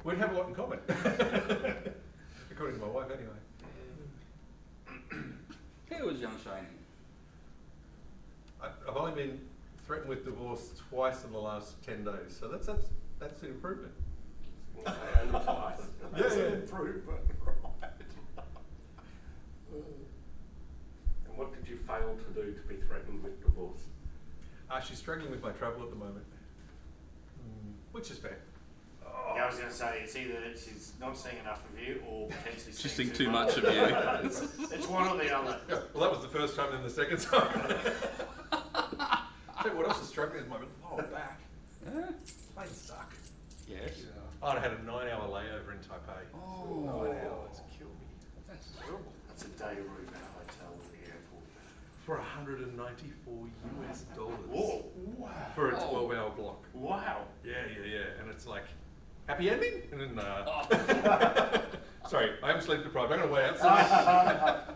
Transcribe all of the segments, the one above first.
We'd have a lot in common. According to my wife, anyway. Who was young Shane? I've only been threatened with divorce twice in the last 10 days, so that's an improvement. Only twice. That's an improvement, right. And what did you fail to do to be threatened with divorce? She's struggling with my travel at the moment, which is fair. Yeah, I was going to say, it's either she's not seeing enough of you or potentially She's seeing too much of you. It's one or the other. Yeah, well, that was the first time and the second time. Tell you what else is struggling at the moment? Oh, back. Planes suck. Yes. Oh, I had a 9-hour layover in Taipei. Oh. 9 hours, killed me. That's terrible. That's a day room at a hotel at the airport. For $194 US. Whoa. Wow. For a 12-hour block. Wow. Yeah. And it's like, happy ending? And then, sorry, I'm sleep deprived. I'm going to wait outside.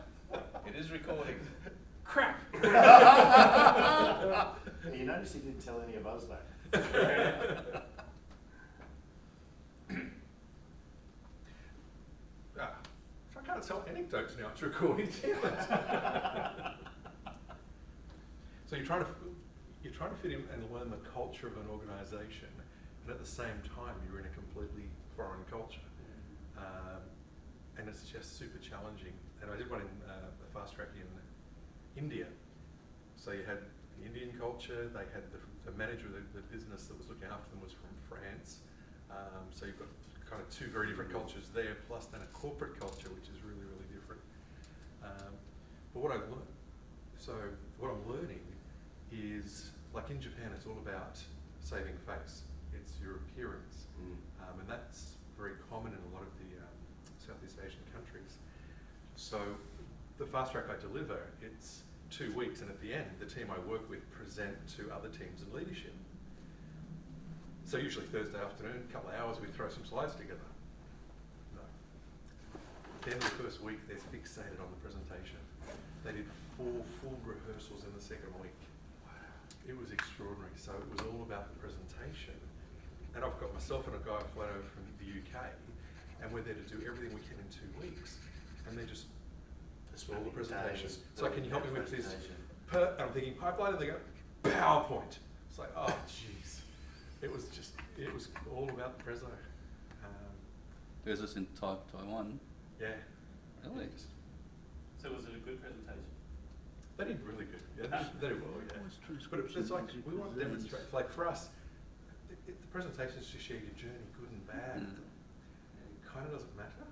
It is recording. Crap. You notice he didn't tell any of us that. So I can't tell anecdotes now. It's recording. So you're trying to fit in and learn the culture of an organisation, and at the same time you're in a completely foreign culture, and it's just super challenging. And I did one in a fast track in India. So you had the Indian culture. They had the manager of the business that was looking after them was from France. So you've got kind of two very different cultures there, plus then a corporate culture, which is really, really different. But what I've learned, what I'm learning is, like in Japan, it's all about saving face. It's your appearance. And that's very common in a lot of the Southeast Asian countries. So the fast track I deliver, it's 2 weeks, and at the end, the team I work with present to other teams and leadership. So usually Thursday afternoon, a couple of hours, we throw some slides together. No. At the end of the first week, they're fixated on the presentation. They did 4 full rehearsals in the second week. Wow. It was extraordinary. So it was all about the presentation. And I've got myself and a guy flown over from the UK, and we're there to do everything we can in 2 weeks. And they just all the presentations. So can you help me with this? And I'm thinking pipeline, and they go, PowerPoint. It's like, oh, jeez. It was all about the preso. Is this in Taiwan? Yeah. Really? So was it a good presentation? They did really good. Yeah, they did well, yeah. But it's like, we want to demonstrate, like for us, the presentation is to share your journey, good and bad. It kind of doesn't matter.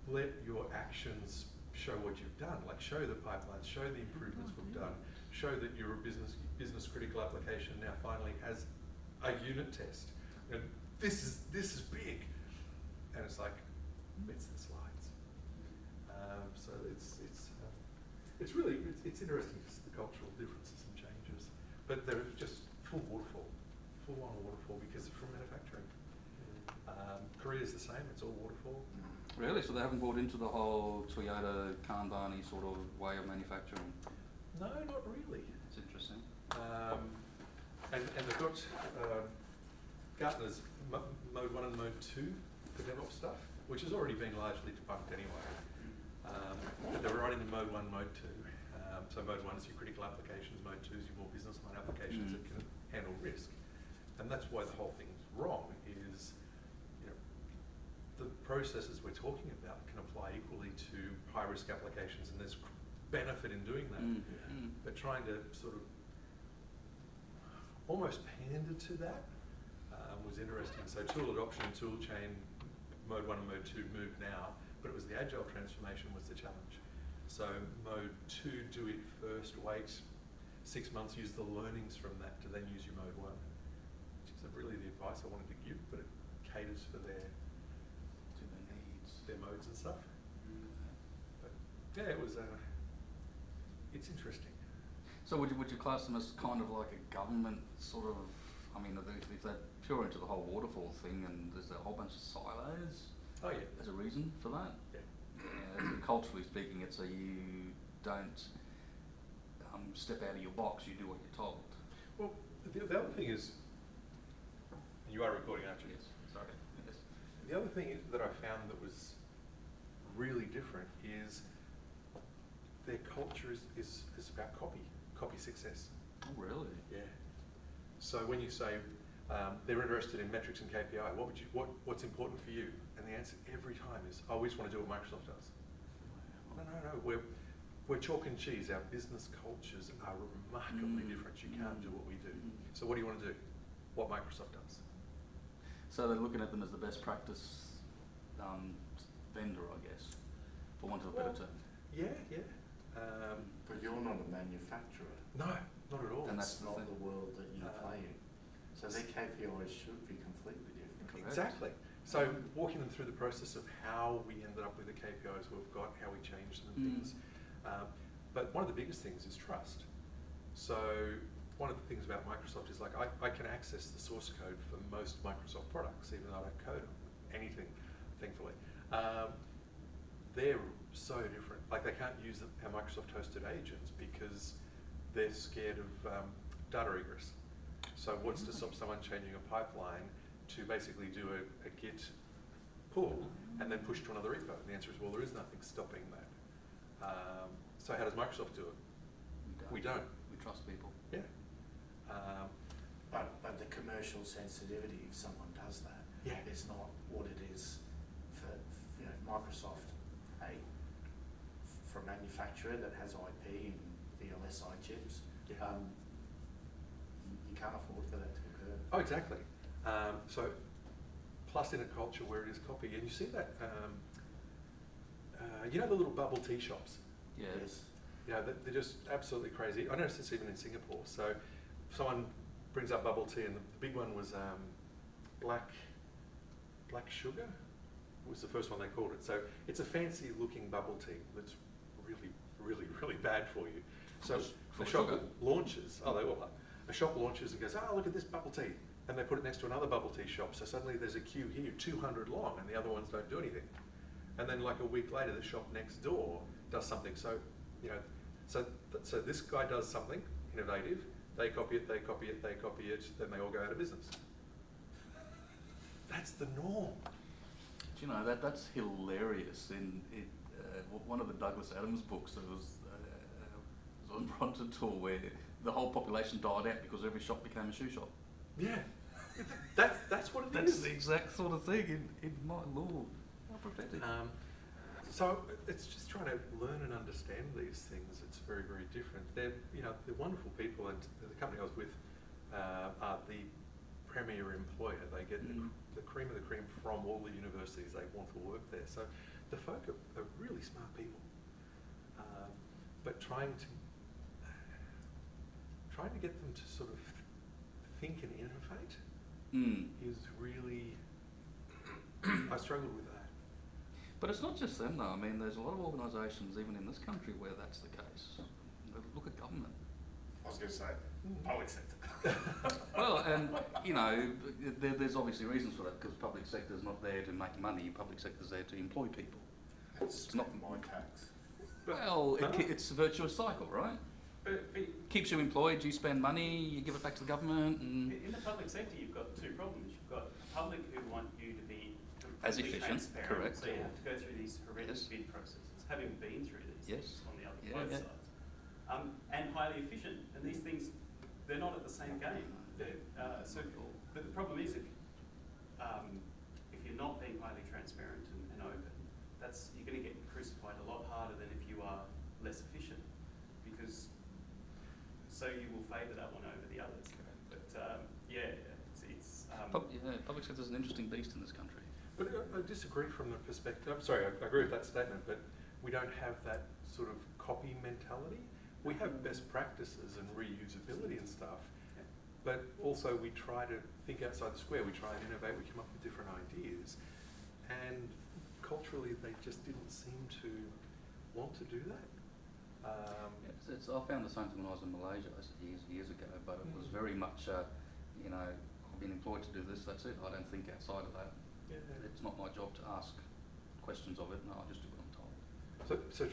Let your actions show what you've done, like show the pipelines, show the improvements we've done, show that your business critical application now finally has a unit test. And this is big, and it's like it's the slides. So it's really interesting, just the cultural differences and changes, but they're just full on waterfall because they're from manufacturing. Korea's the same; it's all waterfall. Really? So they haven't bought into the whole Toyota Kanban-y sort of way of manufacturing? No, not really. It's interesting. And they've got Gartner's Mode 1 and Mode 2 for DevOps stuff, which has already been largely debunked anyway. But they're writing in Mode 1, Mode 2. So Mode 1 is your critical applications, Mode 2 is your more business line applications that can handle risk. And that's why the whole thing's wrong, is the processes we're talking about can apply equally to high-risk applications, and there's benefit in doing that. But trying to sort of almost pander to that was interesting. So tool adoption and tool chain, Mode 1 and Mode 2 moved now, but it was the agile transformation was the challenge. So Mode 2, do it first, wait 6 months, use the learnings from that to then use your Mode 1, which is really the advice I wanted to give, but it caters for their modes and stuff. But yeah, it was. It's interesting. So would you class them as kind of like a government sort of? I mean, if they're pure into the whole waterfall thing, and there's a whole bunch of silos. Oh yeah. There's a reason for that. Yeah. Culturally speaking, it's you don't step out of your box. You do what you're told. Well, the other thing is, you are recording, aren't you? Yes. Sorry. Yes. the other thing that I found that was really different is their culture is about copy success. Oh, really? Yeah. So when you say they're interested in metrics and KPI, what's important for you? And the answer every time is, I always want to do what Microsoft does. No. We're chalk and cheese. Our business cultures are remarkably different. You can't do what we do. So what do you want to do? What Microsoft does. So they're looking at them as the best practice vendor, I guess, for want of a better term. Yeah. But you're not a manufacturer. No, not at all. And That's that's the not thing. the world that you play in. So their KPIs should be completely different. Correct. Exactly. So walking them through the process of how we ended up with the KPIs we've got, how we changed them and things. But one of the biggest things is trust. So one of the things about Microsoft is like I can access the source code for most Microsoft products, even though I don't code anything, thankfully. They're so different. Like they can't use our Microsoft hosted agents because they're scared of data egress. So what's to stop someone changing a pipeline to basically do a git pull and then push to another repo? And the answer is, well, there is nothing stopping that. So how does Microsoft do it? We don't. We trust people. Yeah. But the commercial sensitivity, if someone does that, is not what it is for Microsoft. For a manufacturer that has IP and VLSI chips, you can't afford for that to occur. Oh, exactly. So plus in a culture where it is copy, and you see that, you know the little bubble tea shops? Yes. You know, they're just absolutely crazy. I noticed this even in Singapore. So someone brings up bubble tea, and the big one was black sugar was the first one they called it. So it's a fancy looking bubble tea that's really bad for you. So the shop launches, a shop launches and goes, oh, look at this bubble tea. And they put it next to another bubble tea shop. So suddenly there's a queue here, 200 long, and the other ones don't do anything. And then like a week later, the shop next door does something. So, so this guy does something innovative, they copy it, then they all go out of business. That's the norm. Do you know, that's hilarious. In one of the Douglas Adams books, there was on Bronte Tour where the whole population died out because every shop became a shoe shop. Yeah, that's what it That's is. the exact sort of thing in my law. How prophetic. So it's just trying to learn and understand these things. It's very different. They're wonderful people, and the company I was with are the premier employer. They get the cream of the cream from all the universities. They want to work there. So the folk are really smart people, but trying to get them to sort of think and innovate is really, I struggled with that. But it's not just them though. I mean, there's a lot of organisations, even in this country, where that's the case. Look at government. I was going to say, public sector. Well, and there's obviously reasons for that, because public sector's not there to make money. Public sector's there to employ people. It's not my tax. Well, it's a virtuous cycle, right? But Keeps you employed, you spend money, you give it back to the government, and in the public sector, you've got two problems. You've got the public who want you to be As completely efficient, transparent, correct. so you have to go through these horrendous Yes. bid processes, having been through these Yes. things on the other Yeah, both yeah. sides, and highly efficient. And these things, they're not at the same game. But the problem is if you're not being highly transparent and open, you're going to get crucified a lot harder than if you are less efficient, because so you will favour that one over the others. But public sector's an interesting beast in this country. But I disagree from the perspective. I'm sorry, I agree with that statement, but we don't have that sort of copy mentality. We have best practices and reusability and stuff, but also we try to think outside the square. We try and innovate. We come up with different ideas, and culturally, they just didn't seem to want to do that. I found the same thing when I was in Malaysia years ago, but it was very much, I've been employed to do this, that's it. I don't think outside of that. Yeah. It's not my job to ask questions of it, no, I just do what I'm told. So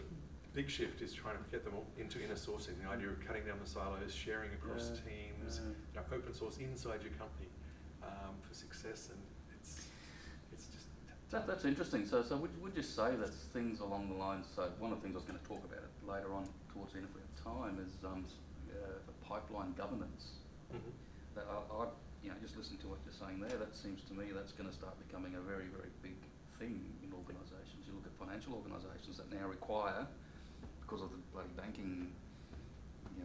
big shift is trying to get them all into inner sourcing, the idea of cutting down the silos, sharing across teams, open source inside your company for success, and it's just That's interesting. So would you say that things along the lines? So one of the things I was going to talk about later on towards the end if we have time is pipeline governance. Mm-hmm. That I just listening to what you're saying there, that seems to me that's going to start becoming a very, very big thing in organisations. You look at financial organisations that now require, because of the bloody banking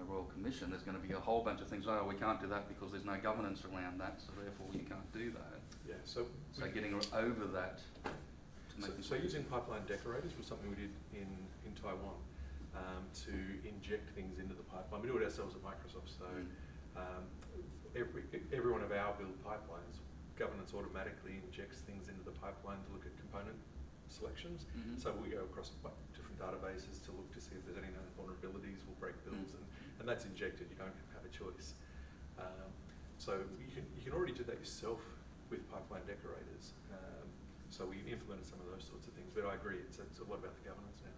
Royal Commission, there's going to be a whole bunch of things. Oh, we can't do that because there's no governance around that, so therefore you can't do that. Yeah. So getting over that. So using pipeline decorators was something we did in Taiwan to inject things into the pipeline. We do it ourselves at Microsoft. So every one of our build pipelines, governance automatically injects things into the pipeline to look at component selections. Mm-hmm. So we go across different databases to look to see if there's any known vulnerabilities, we'll break builds, and that's injected. You don't have a choice. So you can already do that yourself with pipeline decorators. So we implemented some of those sorts of things, but I agree, it's a lot about the governance now.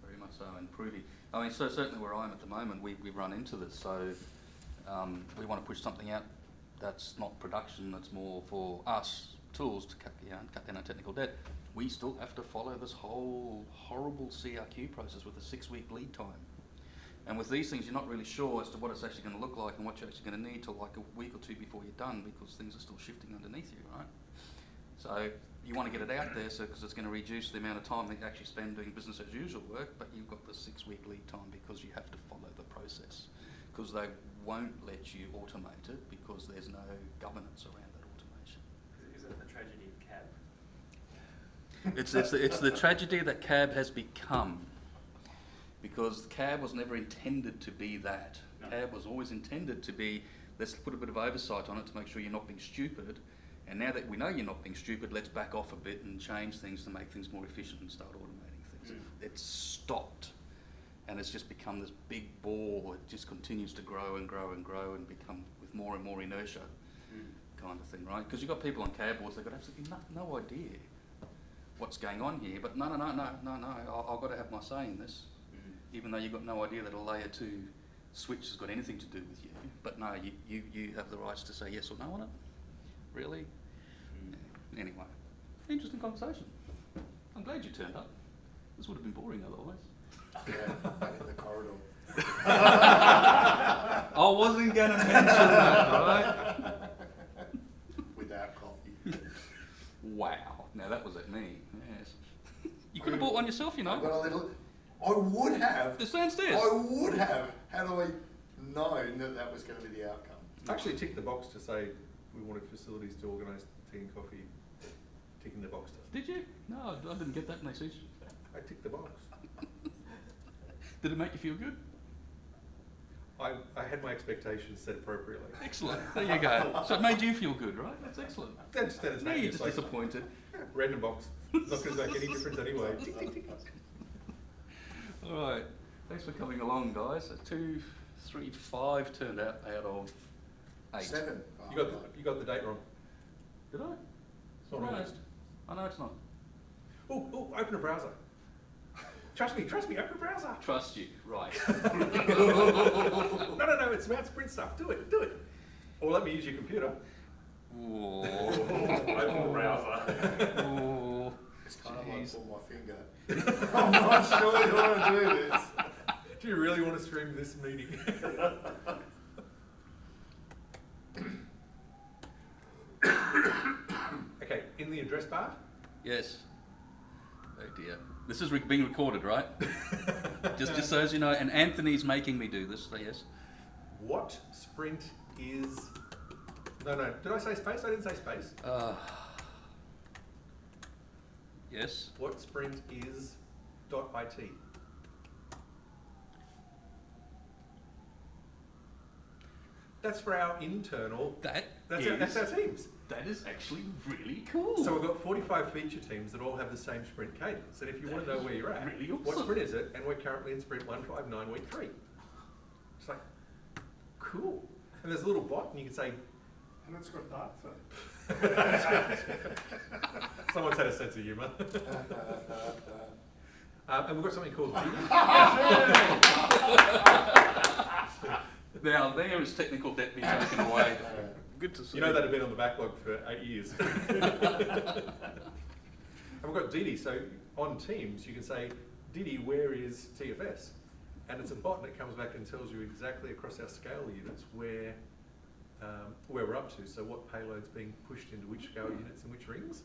Very much so, improving. I mean, so certainly where I am at the moment, we run into this. So we want to push something out that's not production, that's more for us tools to cut down our technical debt. We still have to follow this whole horrible CRQ process with a 6-week lead time. And with these things, you're not really sure as to what it's actually going to look like and what you're actually going to need till like a week or two before you're done, because things are still shifting underneath you, right? So you want to get it out there because it's going to reduce the amount of time that you actually spend doing business as usual work, but you've got the 6-week lead time because you have to follow the process, because they won't let you automate it because there's no governance around that automation. Is that the tragedy of CAB? It's the tragedy that CAB has become, because CAB was never intended to be that. No. CAB was always intended to be, let's put a bit of oversight on it to make sure you're not being stupid, and now that we know you're not being stupid, let's back off a bit and change things to make things more efficient and start automating things. It's stopped, and it's just become this big ball. It just continues to grow and grow and grow and become with more and more inertia kind of thing, right? Because you've got people on CAB boards, they've got absolutely no idea what's going on here, but no, I've got to have my say in this. Even though you've got no idea that a layer 2 switch has got anything to do with you. But no, you have the rights to say yes or no on it. Really? Yeah. Anyway, interesting conversation. I'm glad you turned up. This would have been boring otherwise. Yeah, in the corridor. I wasn't going to mention that, right? Without coffee. Wow. Now that was at me. Yes. You could have bought one yourself, you know. I've got a little... I would have. Just downstairs. I would have, had I known that was going to be the outcome. I actually ticked the box to say we wanted facilities to organise tea and coffee. Ticking the box. Did you? No, I didn't get that message. I ticked the box. Did it make you feel good? I had my expectations set appropriately. Excellent. There you go. So it made you feel good, right? That's excellent. That's No, you're just disappointed. Random box. Not going to make any difference anyway. Tick, tick, tick. All right. Thanks for coming along, guys. 2, 3, 5 turned out of 8. 7. You got the date wrong. Did I? It's not August. I know it's not. Oh, open a browser. Trust me, open a browser. Trust you, right. No, it's about sprint stuff. Do it. Or let me use your computer. Ooh. Open the browser. Ooh. It's kind of like pull my finger. I'm not sure you want to do this. Do you really want to stream this meeting? Okay, in the address bar? Yes. Oh dear. This is being recorded, right? just so as you know, and Anthony's making me do this, so yes. What sprint is... No, did I say space? I didn't say space. Yes. What sprint is .it? That's for our internal... That's our teams. That is actually really cool. So we've got 45 feature teams that all have the same sprint cadence. And if you want to know where you're at, really awesome. What sprint is it? And we're currently in sprint 159, week 3. It's like, cool. And there's a little bot, and you can say... And it's got dark. Someone's had a sense of humour. And we've got something called... Now, there is technical debt being taken away. Good to see. You know that had been on the backlog for 8 years. Didi. So on Teams, you can say, Didi, where is TFS? And it's a bot and it comes back and tells you exactly across our scale units where we're up to. So what payload's being pushed into which scale units and which rings.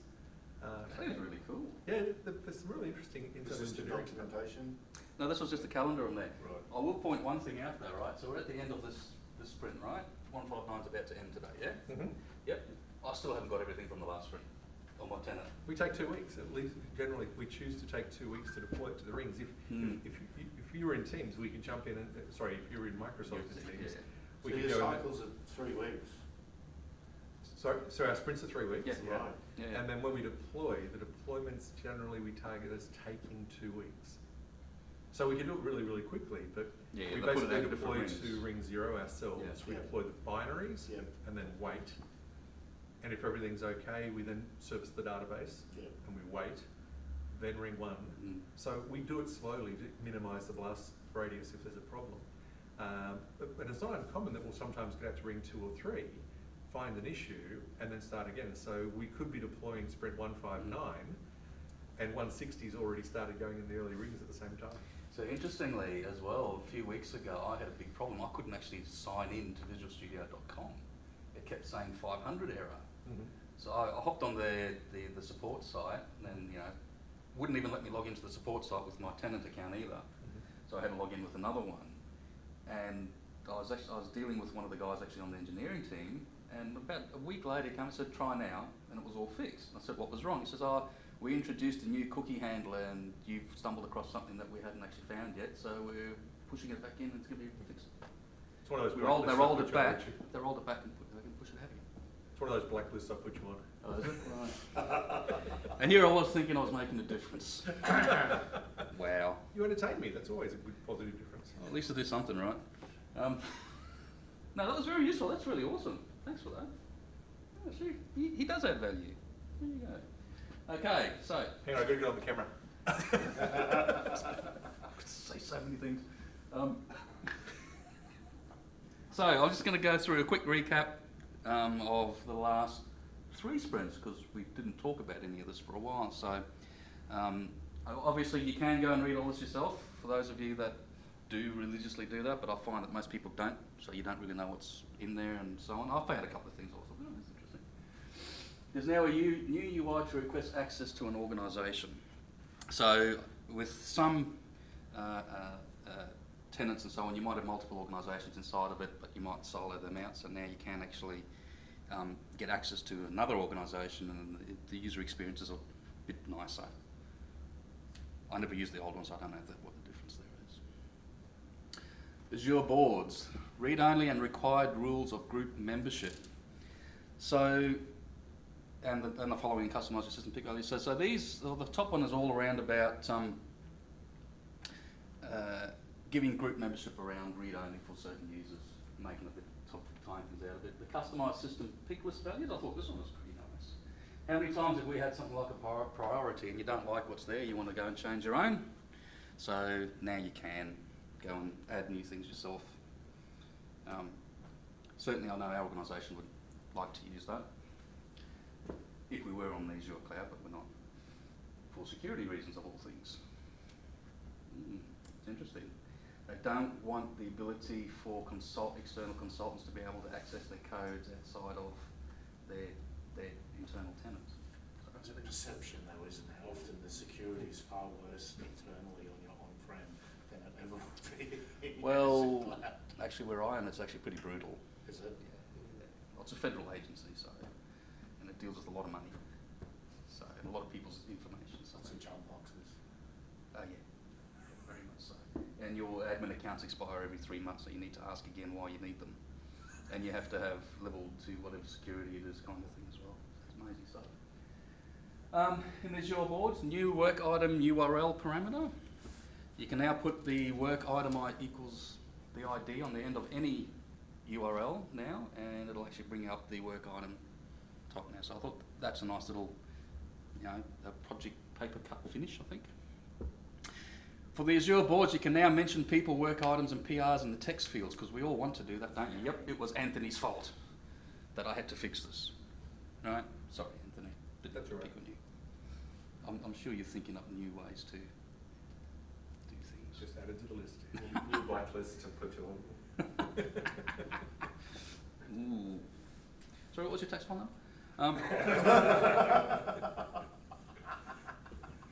That is really cool. Yeah, there's some really interesting internal Is this the engineering. documentation? No, this was just a calendar on there. Right. I will point one thing out though, right? So we're at the end of this sprint, right? 159's about to end today, yeah? Mm-hmm. Yep. I still haven't got everything from the last sprint on my tenant. We take 2 weeks, at least generally we choose to take 2 weeks to deploy it to the rings. If you were in Teams, we can jump in and, sorry, if you were in Microsoft Teams, we So can your go cycles are 3 weeks? So our sprints are 3 weeks. Yeah. Right. Yeah. And then when we deploy, the deployments generally we target as taking 2 weeks. So we can do it really, really quickly, but Yeah, we they put it basically out deploy different to ring 0 ourselves. Yeah. We Yeah. deploy the binaries Yeah. and then wait. And if everything's okay, we then service the database Yeah. and we wait, then ring 1. Mm. So we do it slowly to minimise the blast radius if there's a problem. But it's not uncommon that we'll sometimes get out to ring 2 or 3, find an issue, and then start again. So we could be deploying sprint 159, and 160's already started going in the early rings at the same time. So interestingly as well, a few weeks ago I had a big problem. I couldn't actually sign in to visualstudio.com. It kept saying 500 error. Mm-hmm. So I hopped on the support site and then, wouldn't even let me log into the support site with my tenant account either. So I had to log in with another one. And I was dealing with one of the guys actually on the engineering team, and about a week later he came and said, try now, and it was all fixed. And I said, what was wrong? He says, we introduced a new cookie handler and you've stumbled across something that we hadn't actually found yet, so we're pushing it back in and it's going to be fixed. It's one of those They blacklists rolled I it put back. you on. They rolled it back and they can push it out again. It's one of those blacklists I put you on. Oh, is it? Right. And here I was thinking I was making a difference. Wow. You entertain me, that's always a good positive difference. Well, at least I do something, right? No, that was very useful. That's really awesome. Thanks for that. Oh, see, he does add value. There you go. Okay, so. Hang on, I've got to get on the camera. I could say so many things. So I'm just going to go through a quick recap of the last 3 sprints because we didn't talk about any of this for a while. So obviously you can go and read all this yourself for those of you that do religiously do that, but I find that most people don't, so you don't really know what's in there and so on. I found a couple of things I thought, oh, that's interesting. There's now a new UI to request access to an organisation. So with some tenants and so on, you might have multiple organisations inside of it, but you might silo them out. So now you can actually get access to another organisation, and the user experience is a bit nicer. I never used the old ones, so I don't know what the difference there is. Azure boards, read-only and required rules of group membership. So, and the following customise your system pick. So these, the top one is all around about giving group membership around read-only for certain users, making a bit time things out of it. The customised system pick list values, I thought this one was pretty nice. How many times have we had something like a priority and you don't like what's there, you want to go and change your own? So now you can go and add new things yourself. Certainly I know our organisation would like to use that if we were on the Azure cloud, but we're not, for security reasons of all things. It's interesting. They don't want the ability for external consultants to be able to access their codes outside of their internal tenants. It's a perception though, isn't it? Often the security is far worse internally on your on-prem than it ever would be. Well, actually where I am, it's actually pretty brutal. Is it? Yeah. Well, it's a federal agency, so, and it deals with a lot of money. So, and a lot of people's information. So, Lots of jump boxes. yeah, very much so. And your admin accounts expire every 3 months, so you need to ask again why you need them. And you have to have level 2 whatever security it is kind of thing as well. It's amazing stuff. And there's your boards, new work item URL parameter. You can now put the work item equals the ID on the end of any URL now, and it'll actually bring up the work item type now. So I thought that's a nice little, a project paper cut finish, I think. For the Azure boards, you can now mention people, work items and PRs in the text fields, because we all want to do that, don't you? Yep, it was Anthony's fault that I had to fix this. Right? Sorry, Anthony. Didn't That's all right. pick on you. I'm sure you're thinking up new ways to do things. Just added to the list. New blacklist to put you on. Ooh. Sorry, what was your text one?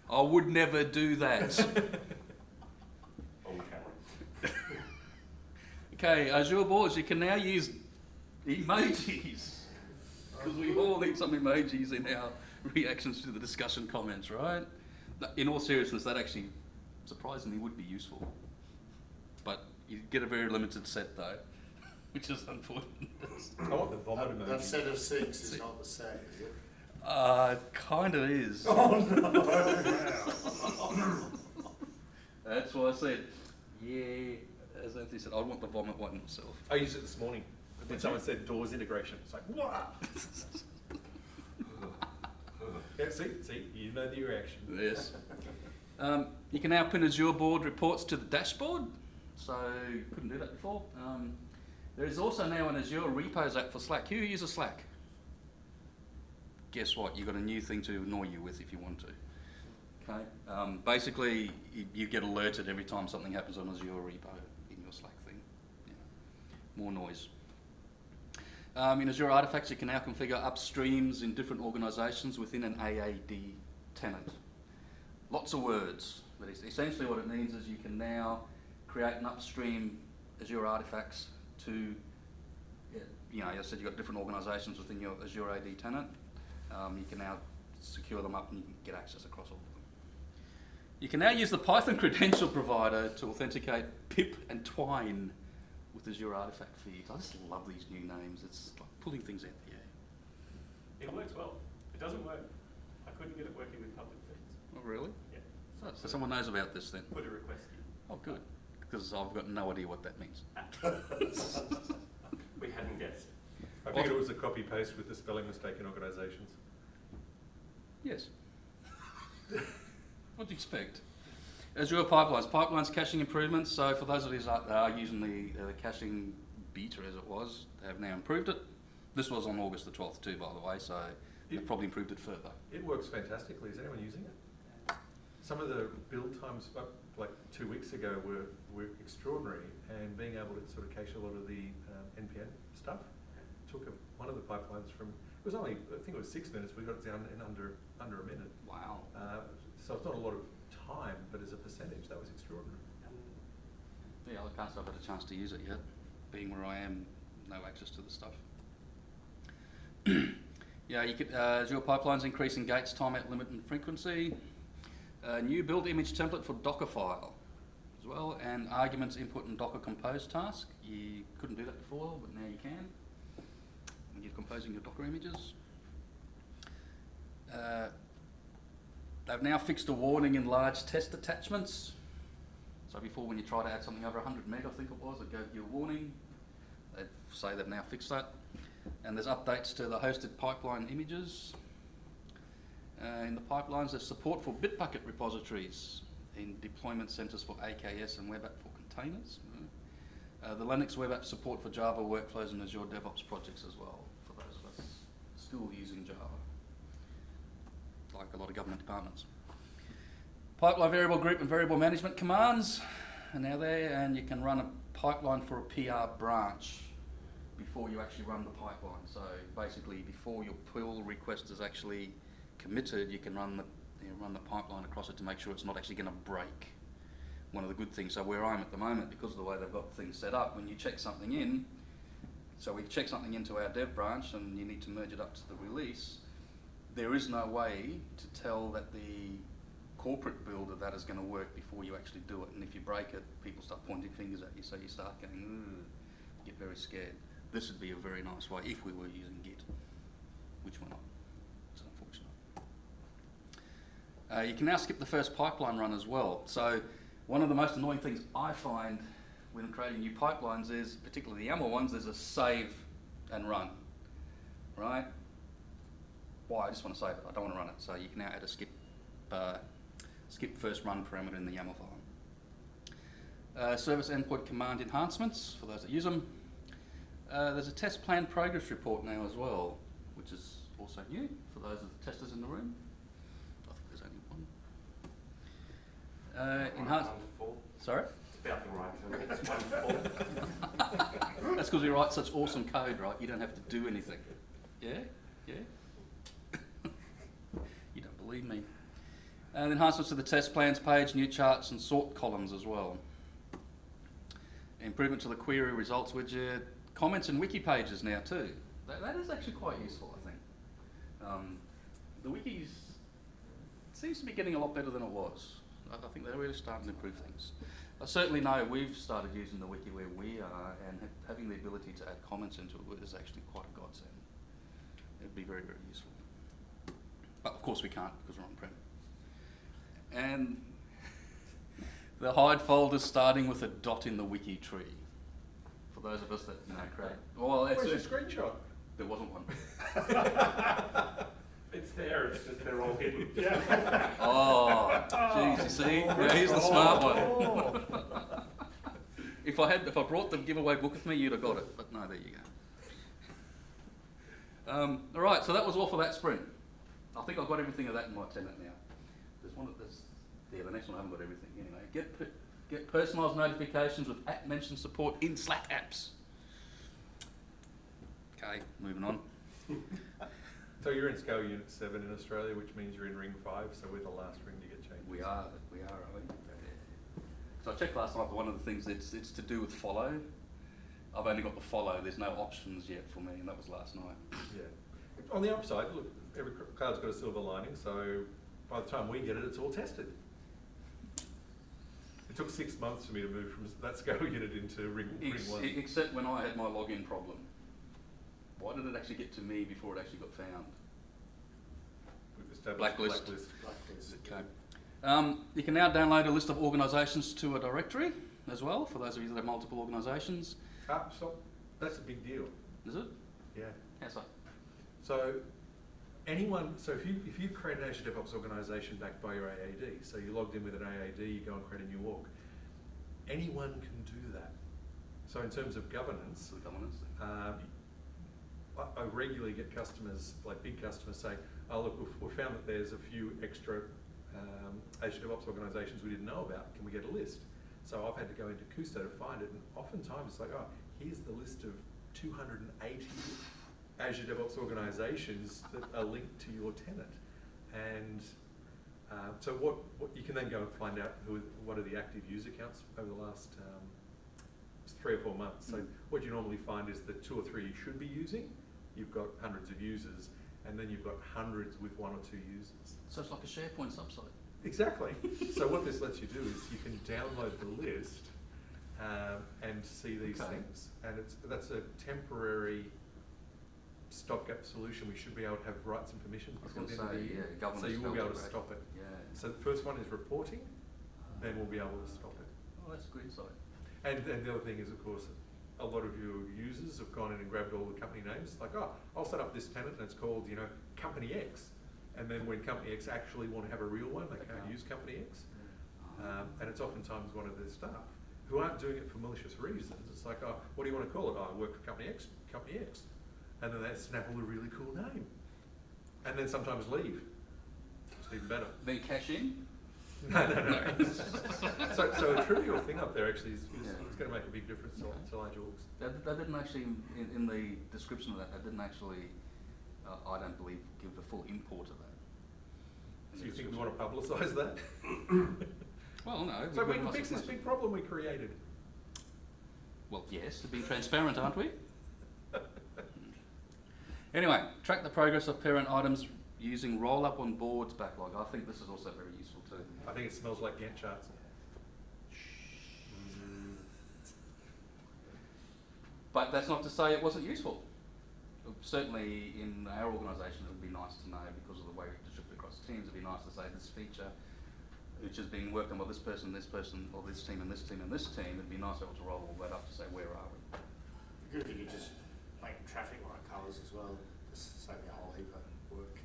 I would never do that. On camera. Okay, Azure boards, you can now use emojis. Because we all need some emojis in our reactions to the discussion comments, right? In all seriousness, that actually surprisingly would be useful. But you get a very limited set though, which is unfortunate. I want the vomit emoji. That set of 6 is not the set, is it? Kind of is. Oh no! That's why I said, yeah, as Anthony said, I want the vomit one myself. I used it this morning when someone said doors integration. It's like, what? Yeah, see, you know the reaction. Yes. You can now pin Azure board reports to the dashboard, so you couldn't do that before. There is also now an Azure repos app for Slack. Who uses Slack? Guess what? You've got a new thing to annoy you with if you want to. Okay. Basically, you get alerted every time something happens on Azure repo in your Slack thing. Yeah. More noise. In Azure Artifacts, you can now configure upstreams in different organisations within an AAD tenant. Lots of words, but essentially what it means is you can now create an upstream Azure Artifacts to, you know, I said you've got different organisations within your Azure AD tenant. You can now secure them up and you can get access across all of them. You can now use the Python credential provider to authenticate pip and twine with Azure Artifact feeds. I just love these new names. It's like pulling things out the air. It works well. It doesn't work. I couldn't get it working with public feeds. Oh, really? Yeah. So someone knows about this then? Put a request in. Oh, good. Because I've got no idea what that means. We hadn't guessed. I figured it was a copy paste with the spelling mistake in organisations. Yes. What do you expect? Azure Pipelines. Pipelines caching improvements. So for those of you that are using the caching beta as it was, they have now improved it. This was on August the 12th too, by the way, so they've probably improved it further. It works fantastically. Is anyone using it? Some of the build times, like 2 weeks ago, were extraordinary, and being able to sort of cache a lot of the NPM stuff took one of the pipelines from, it was only, I think it was 6 minutes, we got it down in under a minute. Wow. So it's not a lot of time, but as a percentage, that was extraordinary. Yeah, I can't say I've had a chance to use it yet. Being where I am, no access to the stuff. Yeah, you could, Azure Pipelines increasing gates, timeout limit and frequency. New build image template for Docker file as well, and arguments input and Docker compose task. You couldn't do that before, but now you can when you're composing your Docker images. They've now fixed a warning in large test attachments. So before, when you try to add something over 100 meg, I think it was, it gave you a warning. They say they've now fixed that. And there's updates to the hosted pipeline images. In the pipelines, there's support for Bitbucket repositories in deployment centers for AKS and web app for containers. The Linux web app support for Java workflows and Azure DevOps projects as well, for those of us still using Java, like a lot of government departments. Pipeline variable group and variable management commands are now there, and you can run a pipeline for a PR branch before you actually run the pipeline. So basically, before your pull request is actually committed, you can run the pipeline across it to make sure it's not actually going to break. One of the good things, so where I'm at the moment, because of the way they've got things set up, when you check something in, so we check something into our dev branch and you need to merge it up to the release, there is no way to tell that the corporate build of that is going to work before you actually do it. And if you break it, people start pointing fingers at you, so you start going, ooh, get very scared. This would be a very nice way if we were using Git, which we're not. It's unfortunate. You can now skip the first pipeline run as well. So one of the most annoying things I find when creating new pipelines is, particularly the YAML ones, there's a save and run, right? Why? I just want to save it. I don't want to run it. So you can now add a skip first run parameter in the YAML file. Service endpoint command enhancements for those that use them. There's a test plan progress report now as well, which is also new for those of the testers in the room. I think there's only Enhanced. One to four. Sorry? It's about the right term. It's 1 to 4. That's because we write such awesome code, right? You don't have to do anything. Yeah? Yeah? You don't believe me. Enhancements to the test plans page, new charts and sort columns as well. Improvement to the query results widget, comments and wiki pages now too. That is actually quite useful, I think. The wikis seems to be getting a lot better than it was. I think they're really starting to improve things. I certainly know we've started using the wiki where we are, and having the ability to add comments into it is actually quite a godsend. It'd be very, very useful. But of course we can't because we're on-prem. And the hide folder starting with a dot in the wiki tree. For those of us that create. Well, Where's your screenshot? There wasn't one. It's there, it's just they're all hidden. Oh, geez, you see? Yeah, he's the smart one. If I brought the giveaway book with me, you'd have got it. But no, there you go. All right, so that was all for that sprint. I think I've got everything of that in my tenant now. The next one I haven't got everything. Anyway, get personalised notifications with @mention support in Slack apps. Okay, moving on. So you're in scale unit 7 in Australia, which means you're in ring 5, so we're the last ring to get changed. We are, aren't we? So I checked last night, but one of the things it's to do with follow. I've only got the follow, there's no options yet for me, and that was last night. Yeah. On the upside, look, every cloud's got a silver lining, so by the time we get it, it's all tested. It took 6 months for me to move from that scale unit into ring 1. Except when I had my login problem. Why did it actually get to me before it actually got found? We've established Blacklist. Blacklist. Okay. You can now download a list of organisations to a directory as well, for those of you that have multiple organisations. So that's a big deal. Is it? Yeah. How so? So if you create an Azure DevOps organisation backed by your AAD, so you logged in with an AAD, you go and create a new org, anyone can do that. So in terms of governance, I regularly get customers, like big customers, say, oh look, we've found that there's a few extra Azure DevOps organisations we didn't know about, can we get a list? So I've had to go into Kusto to find it, and oftentimes it's like, oh, here's the list of 280 Azure DevOps organisations that are linked to your tenant. And so what you can then go and find out what are the active user counts over the last 3 or 4 months. So what you normally find is the 2 or 3 you should be using, you've got hundreds of users, and then you've got hundreds with 1 or 2 users. So it's like a SharePoint subsite. Exactly. So what this lets you do is you can download the list and see these things. And that's a temporary stopgap solution. We should be able to have rights and permissions before the end of the year. So you will be able to stop it. Yeah. So the first one is reporting, then we'll be able to stop it. Oh, that's a good insight. And the other thing is, of course, a lot of your users have gone in and grabbed all the company names. Like, oh, I'll set up this tenant and it's called, Company X. And then when Company X actually want to have a real one, they can't use Company X. And it's oftentimes one of their staff who aren't doing it for malicious reasons. It's like, oh, what do you want to call it? Oh, I work for Company X, Company X. And then they snap a really cool name. And then sometimes leave. It's even better. Then cash in? No. So a trivial thing up there actually is going to make a big difference to large orgs. That didn't actually, in the description of that didn't actually, I don't believe, give the full import of that. So you think we want to publicise that? Well, no. So we can fix this big problem we created. Well, yes, to be transparent, aren't we? Anyway, track the progress of parent items using roll-up on boards backlog. I think this is also very useful too. I think it smells like Gantt charts. But that's not to say it wasn't useful. Certainly in our organisation it would be nice to know, because of the way we distribute across teams, it would be nice to say this feature which is being worked on by this person, or this team and this team and this team. It'd be nice to be able to roll all that up to say where are we. Good if you could just make traffic light colours as well, just save you a whole heap of work.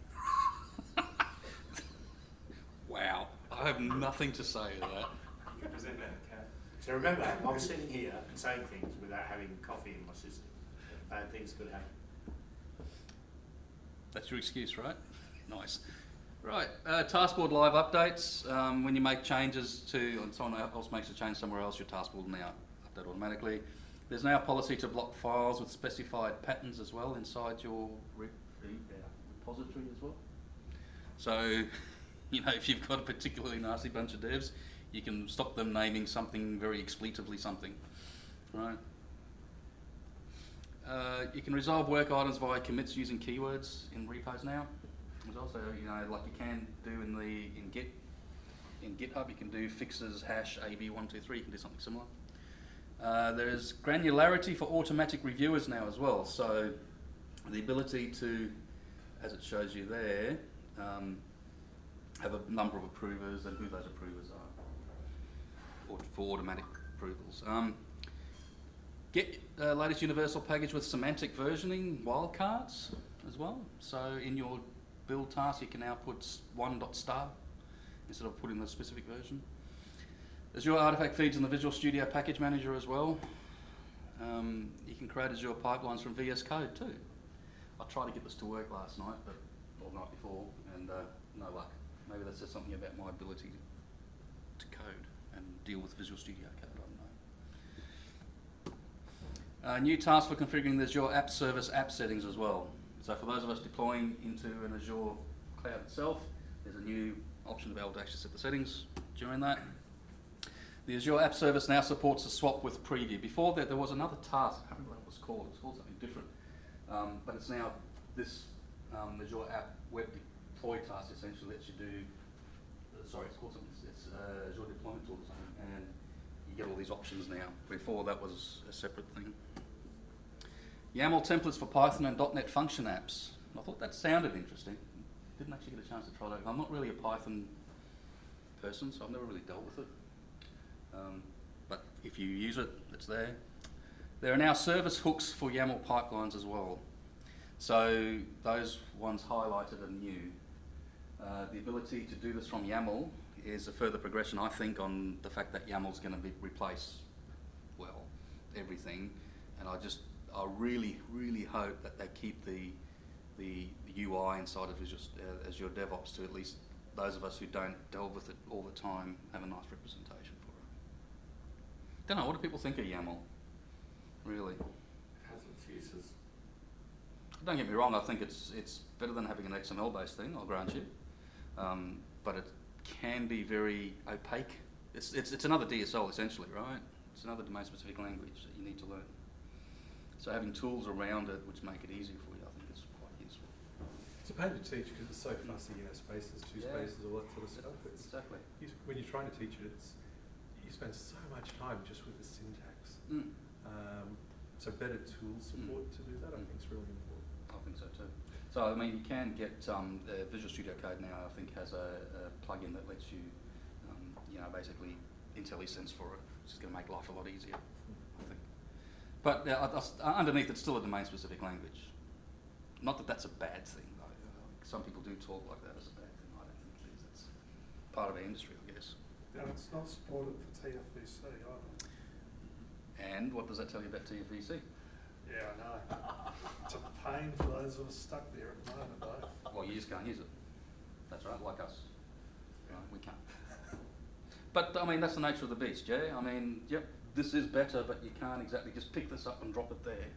Wow, I have nothing to say to that. You can present that, Kat. So remember, I'm sitting here and saying things without having coffee in my system. Bad things could happen. That's your excuse, right? Nice. Right, taskboard live updates. When you make changes to, and someone else makes a change somewhere else, your taskboard will now update automatically. There's now a policy to block files with specified patterns as well inside your repository as well. So, you know, if you've got a particularly nasty bunch of devs, you can stop them naming something very expletively something, right? You can resolve work items via commits using keywords in repos now. There's also, you know, like you can do in GitHub, you can do fixes hash AB123. You can do something similar. There's granularity for automatic reviewers now as well. So the ability to, as it shows you there, have a number of approvers and who those approvers are for automatic approvals. Get latest universal package with semantic versioning wildcards as well. So in your build task, you can now put one.star instead of putting the specific version. Azure artifact feeds in the Visual Studio Package Manager as well. You can create Azure pipelines from VS Code too. I tried to get this to work last night, or the night before, and no luck. Maybe that says something about my ability to code and deal with Visual Studio Code. I don't know. New task for configuring the Azure App Service app settings as well. So for those of us deploying into an Azure cloud itself, there's a new option to be able to actually set the settings during that. The Azure App Service now supports a swap with preview. Before that, there was another task. I can't remember what it was called. It was called something different. But it's now this Azure App Web Deploy task essentially lets you do. Sorry, it's called something. It's Azure Deployment Tool or something, and you get all these options now. Before that was a separate thing. YAML templates for Python and .NET function apps. I thought that sounded interesting. Didn't actually get a chance to try that. I'm not really a Python person, so I've never really dealt with it. But if you use it, it's there. There are now service hooks for YAML pipelines as well. So those ones highlighted are new. The ability to do this from YAML is a further progression, I think, on the fact that YAML is going to replace, well, everything. And I really, really hope that they keep the UI inside of Azure DevOps to at least those of us who don't delve with it all the time have a nice representation for it. Don't know, what do people think of YAML? Really? It has its uses. Don't get me wrong, I think it's better than having an XML-based thing, I'll grant you. But it can be very opaque. It's another DSL essentially, right? It's another domain-specific language that you need to learn. So having tools around it which make it easier for you, I think is quite useful. It's a pain to teach because it's so fussy, you know, spaces, two spaces, all that sort of stuff. Exactly. When you're trying to teach it, you spend so much time just with the syntax. So better tool support to do that, I think is really important. I think so too. So I mean, you can get Visual Studio Code now. I think has a plugin that lets you, you know, basically IntelliSense for it, which is going to make life a lot easier. I think. But underneath, it's still a domain-specific language. Not that that's a bad thing, though. Some people do talk like that as a bad thing. I don't think it is. It's part of our industry, I guess. And it's not supported for TFVC either. And what does that tell you about TFVC? Yeah, I know. It's a pain for those of us stuck there at the moment, though. Well, you just can't use it. That's right, like us. Right, we can't. But, I mean, that's the nature of the beast, Jay. I mean, yep, this is better, but you can't exactly just pick this up and drop it there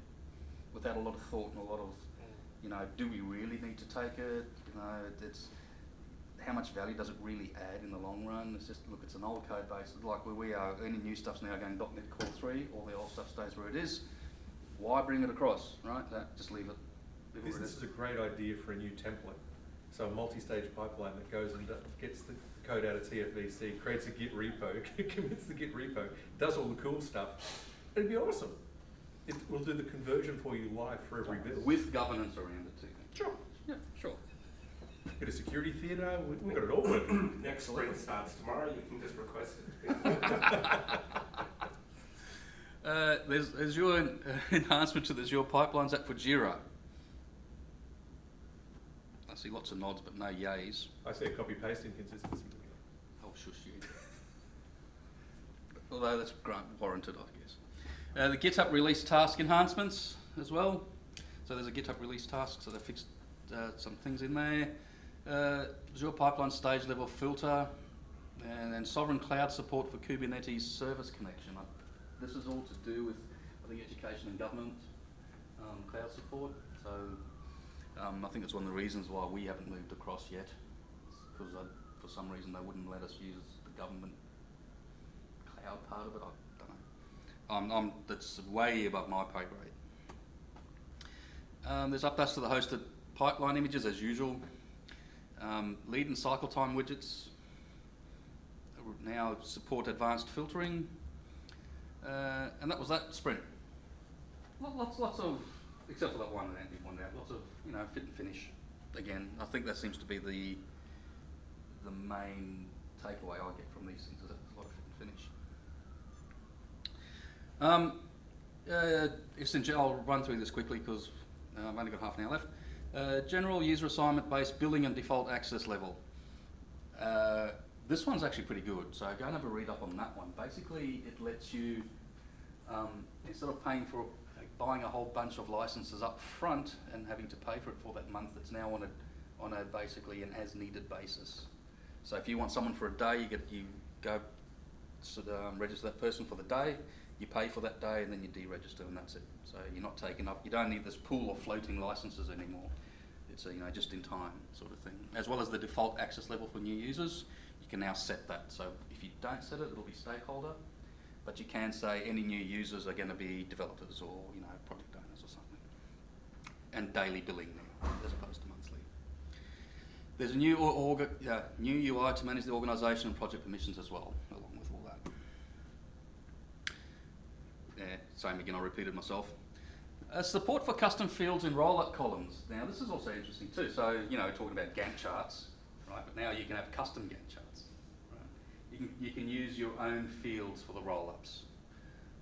without a lot of thought and a lot of, you know, do we really need to take it? You know, it's how much value does it really add in the long run? It's just, look, it's an old code base. Like where we are, any new stuff's now going .NET Core 3, all the old stuff stays where it is. Why bring it across, right? Just leave it. This is a great idea for a new template. So a multi-stage pipeline that goes and gets the code out of TFVC, creates a Git repo, commits the Git repo, does all the cool stuff. It'd be awesome. It will do the conversion for you live for every build. With governance around it too. Sure. Yeah, sure. Bit of security theatre, we've got it all working. Next sprint starts tomorrow, you can just request it. There's Azure enhancement to the Azure Pipelines app for Jira. I see lots of nods, but no yays. I see a copy-paste inconsistency. Oh, shush you. Although that's warranted, I guess. The GitHub release task enhancements as well. So there's a GitHub release task, so they fixed some things in there. Azure pipeline stage level filter, and then sovereign cloud support for Kubernetes service connection. This is all to do with, I think, education and government cloud support. So I think it's one of the reasons why we haven't moved across yet, because for some reason they wouldn't let us use the government cloud part of it. I don't know. That's way above my pay grade. There's updates to the hosted pipeline images as usual. Lead and cycle time widgets now support advanced filtering, and that was that sprint. Lots of, except for that one Andy pointed out, lots of fit and finish. Again, I think that seems to be the main takeaway I get from these things, is that there's a lot of fit and finish. I'll run through this quickly because I've only got half an hour left. General user assignment based billing and default access level. This one's actually pretty good, so go and have a read up on that one. Basically, it lets you, instead of buying a whole bunch of licenses up front and having to pay for it for that month, it's now on a basically an as needed basis. So if you want someone for a day, you go register that person for the day, you pay for that day, and then you deregister, and that's it. So you're not taking up, you don't need this pool of floating licenses anymore. It's a just in time sort of thing. As well as the default access level for new users, you can now set that. So if you don't set it, it'll be stakeholder, but you can say any new users are going to be developers or project owners or something. And daily billing now, as opposed to monthly. There's a new new UI to manage the organisation and project permissions as well, along with all that. Yeah, same again, I repeated myself. Support for custom fields in roll-up columns. Now, this is also interesting too. So, talking about Gantt charts, right? But now you can have custom Gantt charts. Right? You can use your own fields for the roll-ups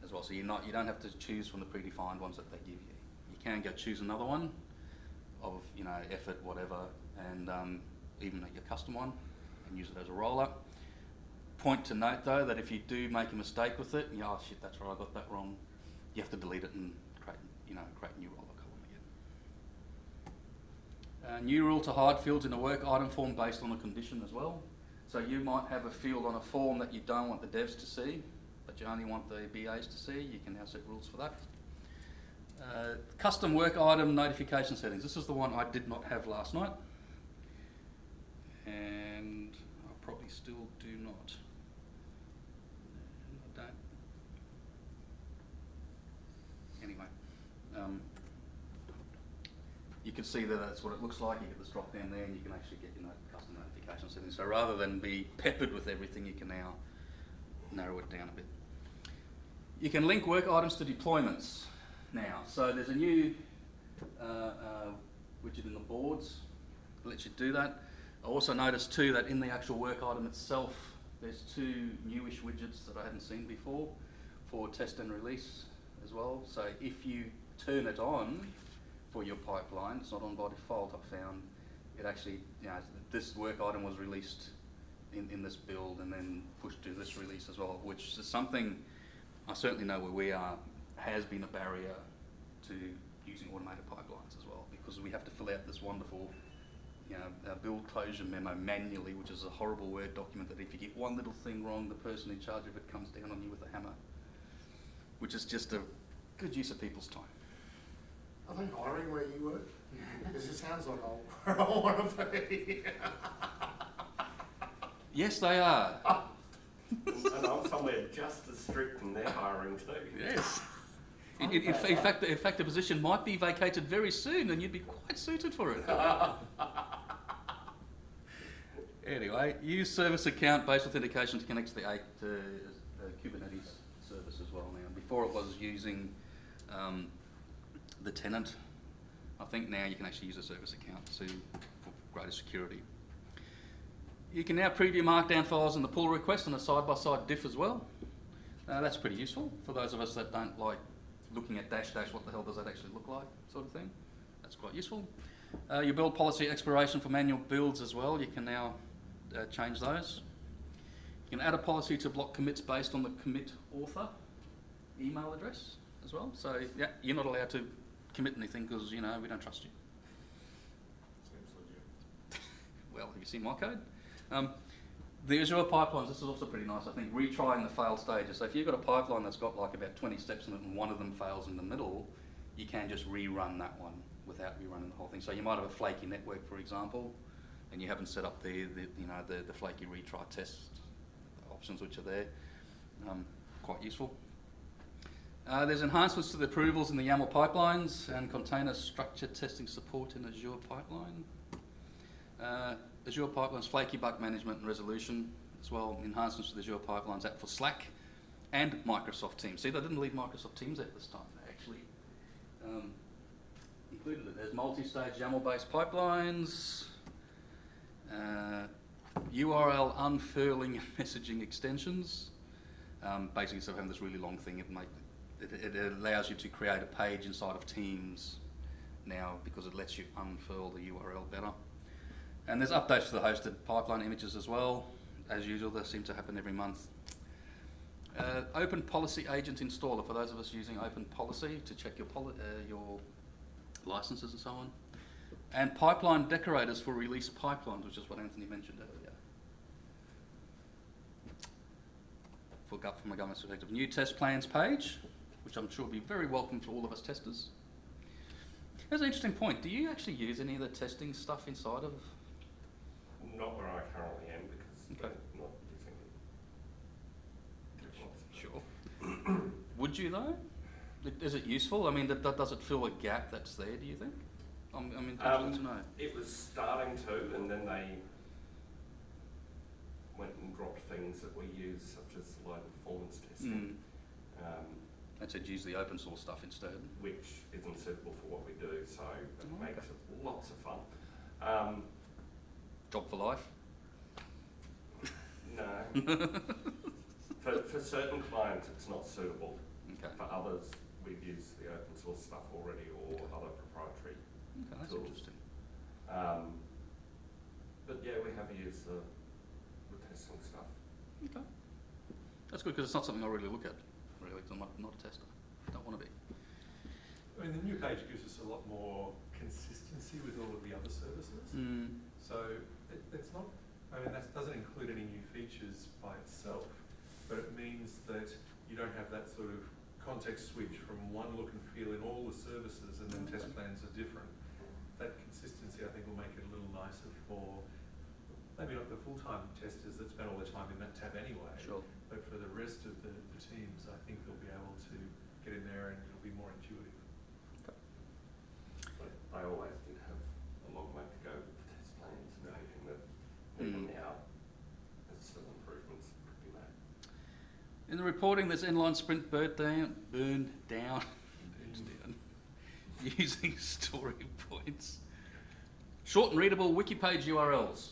as well. So you don't have to choose from the predefined ones that they give you. You can go choose another one of effort, whatever, and even your custom one, and use it as a roll-up. Point to note though that if you do make a mistake with it, oh shit, that's right, I got that wrong. You have to delete it and create a new roll-up column again. New rule to hide fields in a work item form based on a condition as well. So you might have a field on a form that you don't want the devs to see, but you only want the BAs to see. You can now set rules for that. Custom work item notification settings. This is the one I did not have last night, and I probably still do not. I don't. Anyway, you can see that that's what it looks like. You get this drop down there, and you can actually get your custom notification settings. So rather than be peppered with everything, you can now narrow it down a bit. You can link work items to deployments now. So there's a new widget in the boards that lets you do that. I also noticed too that in the actual work item itself, there's two newish widgets that I hadn't seen before for test and release as well. So if you turn it on for your pipeline, it's not on by default, I found. It actually, this work item was released in this build and then pushed to this release as well, which is something I certainly know where we are has been a barrier to using automated pipelines as well, because we have to fill out this wonderful build closure memo manually, which is a horrible Word document that if you get one little thing wrong, the person in charge of it comes down on you with a hammer, which is just a good use of people's time. Are they hiring where you work? Because it sounds like where I want to be. Yes, they are. And I'm somewhere just as strict and they're hiring too. Yes. In fact, the position might be vacated very soon, and you'd be quite suited for it. Anyway, use service account based authentication to connect to the Kubernetes service as well now. Before it was using the tenant. I think now you can actually use a service account for greater security. You can now preview markdown files in the pull request and a side-by-side diff as well. That's pretty useful for those of us that don't like looking at dash, what the hell does that actually look like, sort of thing. That's quite useful. Your build policy expiration for manual builds as well. You can now change those. You can add a policy to block commits based on the commit author email address as well. So yeah, you're not allowed to commit anything because we don't trust you. Seems legit. well, have you seen my code? The Azure pipelines, this is also pretty nice, I think, retrying the failed stages. So if you've got a pipeline that's got like about 20 steps in it and one of them fails in the middle, you can just rerun that one without rerunning the whole thing. So you might have a flaky network, for example, and you haven't set up the flaky retry test options which are there. Quite useful. There's enhancements to the approvals in the YAML pipelines and container structure testing support in Azure pipeline. Azure pipelines, flaky bug management and resolution as well. Enhancements to the Azure pipelines app for Slack and Microsoft Teams. See, they didn't leave Microsoft Teams out this time. They actually included it. There's multi-stage YAML-based pipelines, URL unfurling messaging extensions. Basically, instead of having this really long thing, it allows you to create a page inside of Teams now because it lets you unfurl the URL better. And there's updates to the hosted pipeline images as well. As usual, they seem to happen every month. Open Policy Agent Installer for those of us using Open Policy to check your licenses and so on. And Pipeline Decorators for release pipelines, which is what Anthony mentioned earlier. From a government's perspective, new test plans page, which I'm sure will be very welcome for all of us testers. That's an interesting point. Do you actually use any of the testing stuff inside of? Not where I currently am because Okay. they're not using DevOps. Sure. Would you though? Is it useful? I mean, does it fill a gap that's there, do you think? I'm interested to know. It was starting to, and then they went and dropped things that we use, such as low performance testing, And said use the open source stuff instead. which isn't suitable for what we do, so it Oh, makes okay. it lots of fun. Job for life? No. For certain clients, it's not suitable. Okay. For others, we've used the open source stuff already or other proprietary. Okay, that's tools. interesting. But yeah, we have used the testing stuff. Okay. That's good because it's not something I really look at, really, because I'm not a tester. Don't want to be. I mean, the new page gives us a lot more consistency with all of the other services. So it's not, I mean, that doesn't include any new features by itself, but it means that you don't have that sort of context switch from one look and feel in all the services and then test plans are different. That consistency, I think, will make it a little nicer for maybe not the full-time testers that spend all their time in that tab anyway, Sure. but for the rest of the teams, I think they'll be able to get in there and it'll be more intuitive. But they always did have a long way to go with the test plans and everything that even now there's still improvements that could be made. In the reporting, there's inline sprint burned down using story points. Short and readable wiki page URLs.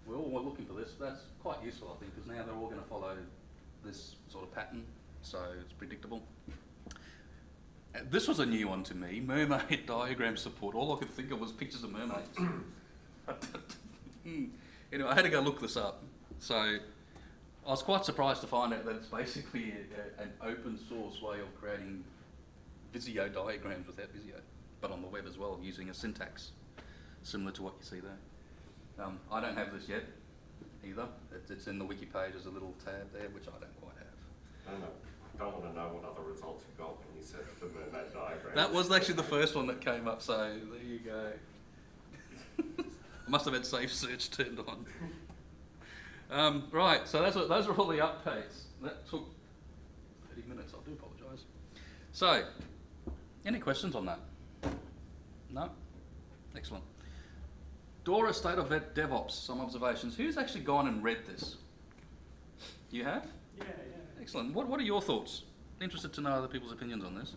We're all looking for this. That's quite useful, I think, because now they're all going to follow this sort of pattern, so it's predictable. This was a new one to me, mermaid diagram support. All I could think of was pictures of mermaids. Anyway, I had to go look this up. So I was quite surprised to find out that it's basically an open source way of creating Visio diagrams without Visio, but on the web as well, using a syntax similar to what you see there. I don't have this yet either. It's in the wiki page. There's a little tab there, which I don't quite have. I don't want to know what other results you got when you search for mermaid diagrams. That was actually the first one that came up, so there you go. I must have had safe search turned on. Right, so those are all the updates. That took 30 minutes, I do apologise. So, any questions on that? No? Excellent. Dora State of DevOps, some observations. Who's actually gone and read this? You have? Yeah. Excellent. What are your thoughts? Interested to know other people's opinions on this.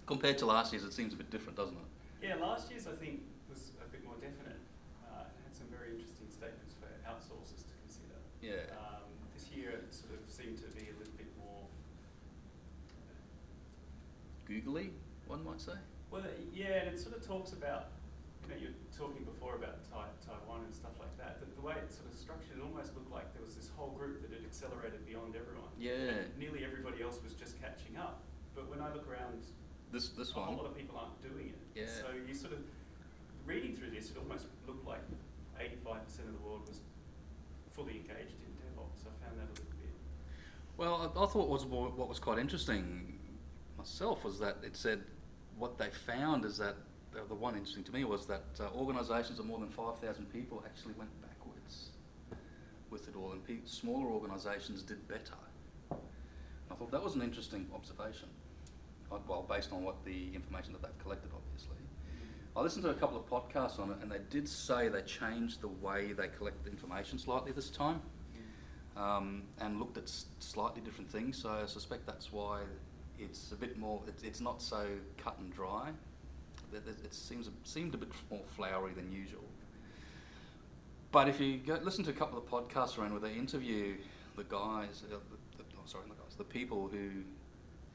Compared to last year's, it seems a bit different, doesn't it? Yeah, last year's I think was a bit more definite. It had some very interesting statements for outsourcers to consider. Yeah. This year it sort of seemed to be a little bit more Googly, one might say. well, yeah, and it sort of talks about, you were talking before about Taiwan and stuff like that. The way it's sort of structured, it almost looked like there was this whole group that had accelerated beyond everyone. Yeah. And nearly everybody else was just catching up. But when I look around, This a whole one. lot of people aren't doing it. Yeah. So you sort of, reading through this, it almost looked like 85% of the world was fully engaged in DevOps. I found that a little bit. Well, I thought what was quite interesting myself was that it said what they found is that the one interesting to me was that organisations of more than 5,000 people actually went backwards with it all, and smaller organisations did better. I thought that was an interesting observation. Well, based on what the information that they've collected, obviously. I listened to a couple of podcasts on it, and they did say they changed the way they collect the information slightly this time, and looked at slightly different things. So I suspect that's why it's a bit more. It's not so cut and dry. It seemed a bit more flowery than usual. But if you go listen to a couple of podcasts around where they interview the guys, the people who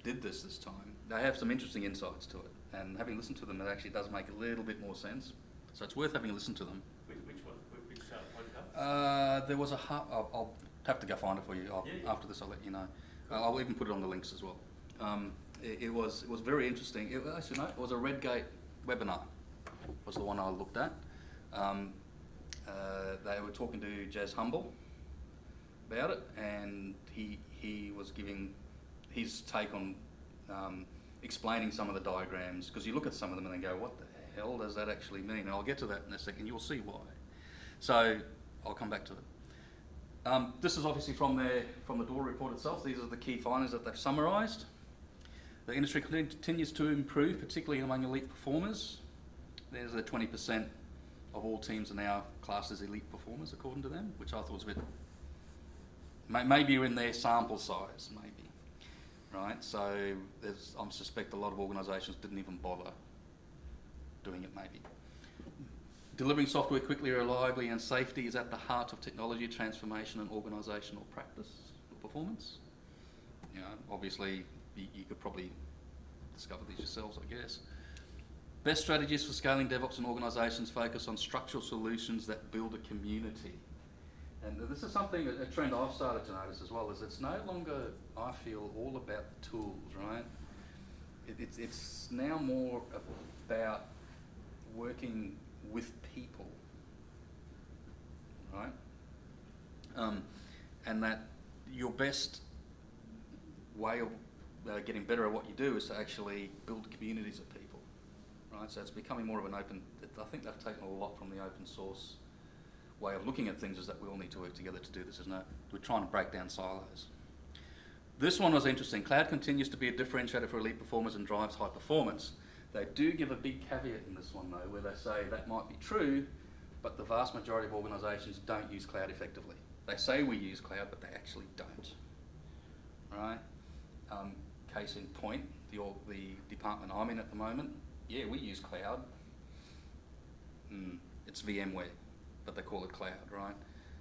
did this time, they have some interesting insights to it. And having listened to them, it actually does make a little bit more sense. So it's worth having a listen to them. Which one? Which podcast? There was I'll have to go find it for you. After this, I'll let you know. I'll even put it on the links as well. It was very interesting. It was a Redgate webinar. Was the one I looked at. They were talking to Jez Humble about it, and he was giving his take on explaining some of the diagrams, because you look at some of them and then go, what the hell does that actually mean? And I'll get to that in a second. You'll see why. So I'll come back to it. This is obviously from the Dora report itself. These are the key findings that they've summarised. The industry continues to improve, particularly among elite performers. There's the 20% of all teams are now classed as elite performers, according to them, which I thought was a bit, maybe in their sample size, maybe. Right, so I suspect a lot of organisations didn't even bother doing it, maybe. Delivering software quickly, reliably and safely is at the heart of technology transformation and organisational practice or performance. You know, obviously, you could probably discover these yourselves, I guess. Best strategies for scaling DevOps in organisations focus on structural solutions that build a community. And this is something, a trend I've started to notice as well, is it's no longer, I feel, all about the tools, right? It's now more about working with people, right? And that your best way of getting better at what you do is to actually build communities of people, right? So it's becoming more of an open, I think they've taken a lot from the open source way of looking at things, is that we all need to work together to do this, isn't it? We're trying to break down silos. This one was interesting. Cloud continues to be a differentiator for elite performers and drives high performance. They do give a big caveat in this one though, where they say that might be true, but the vast majority of organisations don't use cloud effectively. They say we use cloud, but they actually don't. Right? Case in point, the department I'm in at the moment, yeah, we use cloud. It's VMware, but they call it cloud, right?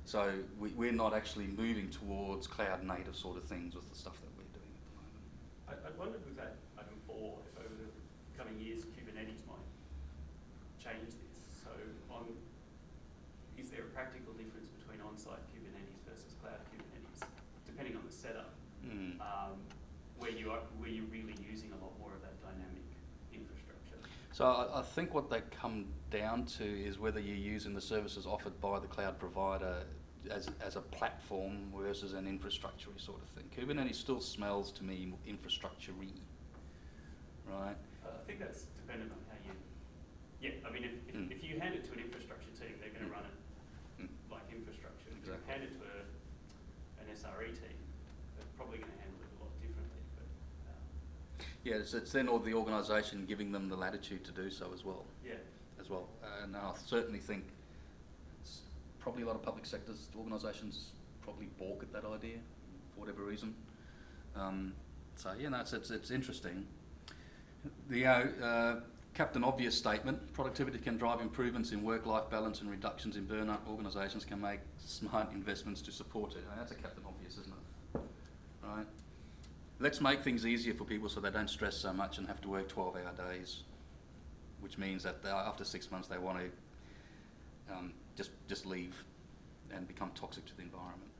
So we're not actually moving towards cloud native sort of things with the stuff that we're doing at the moment. I wondered with that item 4, if over the coming years Kubernetes might change this. So is there a practical difference between on-site Kubernetes versus cloud Kubernetes, depending on the setup, where you're really using a lot more of that dynamic infrastructure? So I think what they come down to is whether you're using the services offered by the cloud provider as a platform versus an infrastructure-y sort of thing. Kubernetes still smells to me infrastructure-y, right? I think that's dependent on how you... Yeah, I mean, if you hand it to an infrastructure team, they're going to run it like infrastructure. Exactly. If you hand it to an SRE team, they're probably going to handle it a lot differently. But yeah, it's then all the organisation giving them the latitude to do so as well. yeah. As well, and I certainly think it's probably a lot of public sectors organisations probably balk at that idea for whatever reason. So yeah, no, it's interesting. The Captain Obvious statement: productivity can drive improvements in work-life balance and reductions in burnout. Organisations can make smart investments to support it. And that's a Captain Obvious, isn't it? Right. Let's make things easier for people so they don't stress so much and have to work 12-hour days. Which means that after 6 months they want to just leave and become toxic to the environment.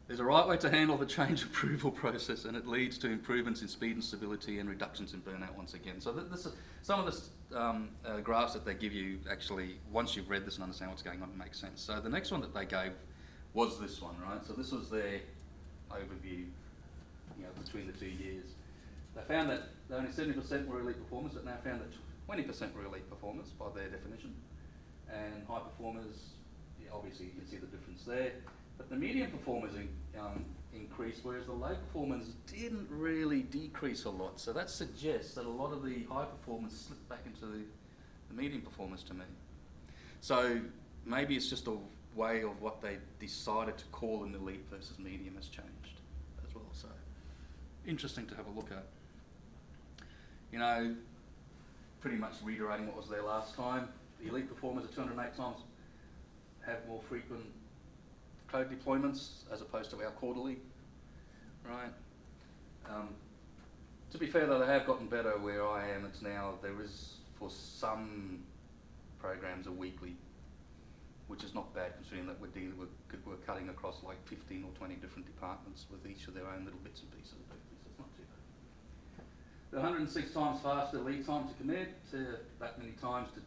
There's a right way to handle the change approval process, and it leads to improvements in speed and stability and reductions in burnout once again. So this is, some of the graphs that they give you actually, once you've read this and understand what's going on, it makes sense. So the next one that they gave was this one, right? So this was their overview, between the 2 years. They found that only 70% were elite performers, but now found that 20% were elite performers by their definition. And high performers, obviously you can see the difference there. But the medium performers increased, whereas the low performers didn't really decrease a lot. So that suggests that a lot of the high performers slipped back into the medium performers to me. So maybe it's just a way of what they decided to call an elite versus medium has changed as well. So interesting to have a look at. Pretty much reiterating what was there last time. The elite performers at 208 times have more frequent code deployments as opposed to our quarterly, right? To be fair though, they have gotten better. Where I am, it's now, there is for some programs a weekly, which is not bad considering that we're cutting across like 15 or 20 different departments with each of their own little bits and pieces. So it's not too bad. The 106 times faster lead time to commit, to that many times to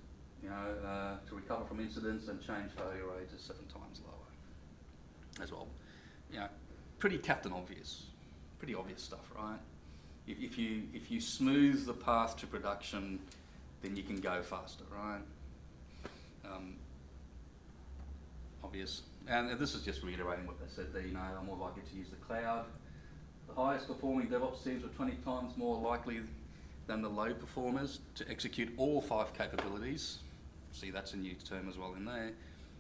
recover from incidents, and change failure rate is 7 times lower as well. Pretty captain obvious, pretty obvious stuff, right? If you smooth the path to production, then you can go faster, right? Obvious. And this is just reiterating what they said there, are more likely to use the cloud. The highest performing DevOps teams were 20 times more likely than the low performers to execute all 5 capabilities. See, that's a new term as well in there,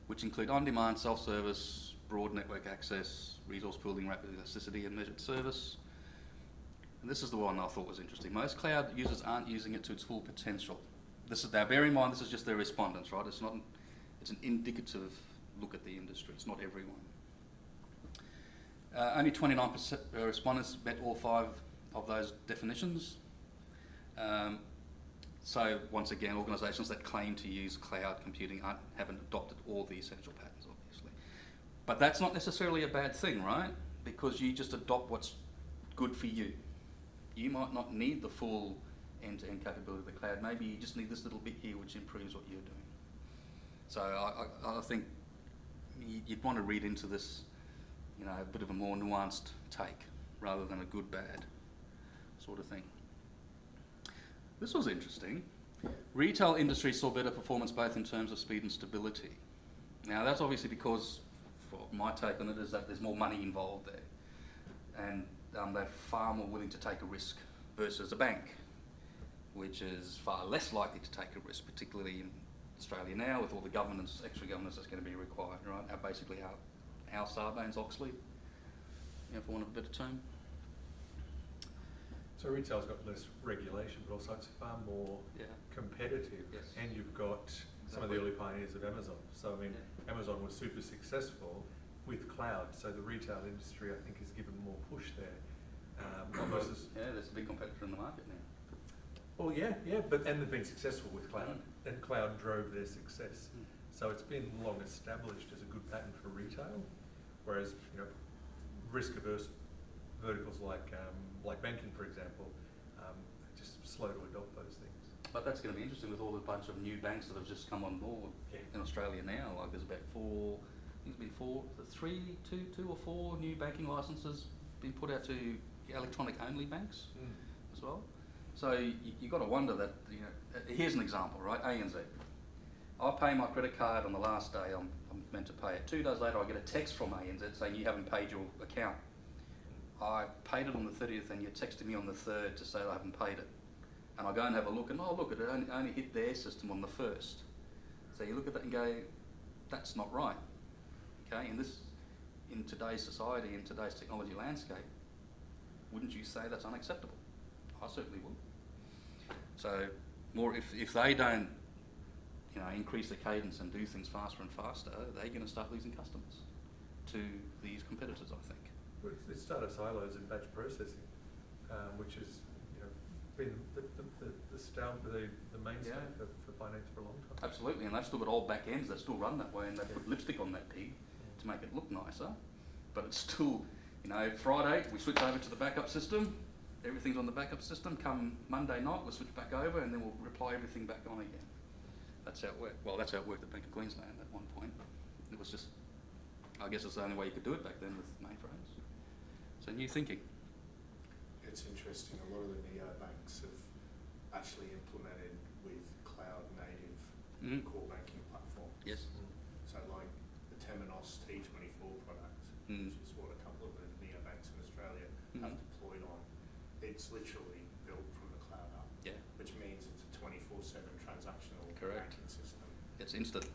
which include on-demand, self-service, broad network access, resource pooling, rapid elasticity, and measured service. And this is the one I thought was interesting. Most cloud users aren't using it to its full potential. Now bear in mind, this is just their respondents, right? It's an indicative look at the industry. It's not everyone. Only 29% respondents met all 5 of those definitions. So once again, organisations that claim to use cloud computing haven't adopted all the essential patterns, obviously. But that's not necessarily a bad thing, right? Because you just adopt what's good for you. You might not need the full end-to-end capability of the cloud. Maybe you just need this little bit here which improves what you're doing. So I think you'd want to read into this, a bit of a more nuanced take rather than a good, bad sort of thing. This was interesting. Retail industry saw better performance both in terms of speed and stability. Now that's obviously because, my take on it is that there's more money involved there, and they're far more willing to take a risk versus a bank, which is far less likely to take a risk, particularly in Australia now with all the governance, extra governance that's going to be required, right? Basically our Sarbanes-Oxley, for want of a better term. So retail's got less regulation, but also it's far more competitive. Yes. And you've got some of the early pioneers of Amazon. So Amazon was super successful with cloud. So the retail industry, I think, is given more push there. There's a big competitor in the market now. Well, and they've been successful with cloud. And cloud drove their success. So it's been long established as a good pattern for retail, whereas risk-averse verticals like banking, for example, just slow to adopt those things. But that's going to be interesting with all the bunch of new banks that have just come on board in Australia now. Like there's about 4, I think it's been 2 or 4 new banking licenses been put out to electronic only banks as well. So you got to wonder that, here's an example, right? ANZ. I pay my credit card on the last day I'm meant to pay it. 2 days later I get a text from ANZ saying you haven't paid your account. I paid it on the 30th and you texted me on the 3rd to say I haven't paid it. And I go and have a look and it only hit their system on the 1st. So you look at that and go, that's not right. Okay, in today's society, in today's technology landscape, wouldn't you say that's unacceptable? I certainly would. So more if they don't, increase the cadence and do things faster and faster, they're going to start losing customers to these competitors, I think. It started silos in batch processing, which has been the mainstay for finance for a long time. Absolutely, and they've still got old back ends that still run that way, and they put lipstick on that pig to make it look nicer. but it's still, you know, Friday we switch over to the backup system, everything's on the backup system, come Monday night we'll switch back over and then we'll reply everything back on again. That's how it worked. Well, that's how it worked at Bank of Queensland at one point. It was just, I guess it's the only way you could do it back then with mainframes. So new thinking. It's interesting, a lot of the neobanks have actually implemented with cloud-native core banking platform. Yes. So like the Temenos T24 product, which is what a couple of the neobanks in Australia have deployed on, it's literally built from the cloud up, which means it's a 24/7 transactional banking system. It's instant.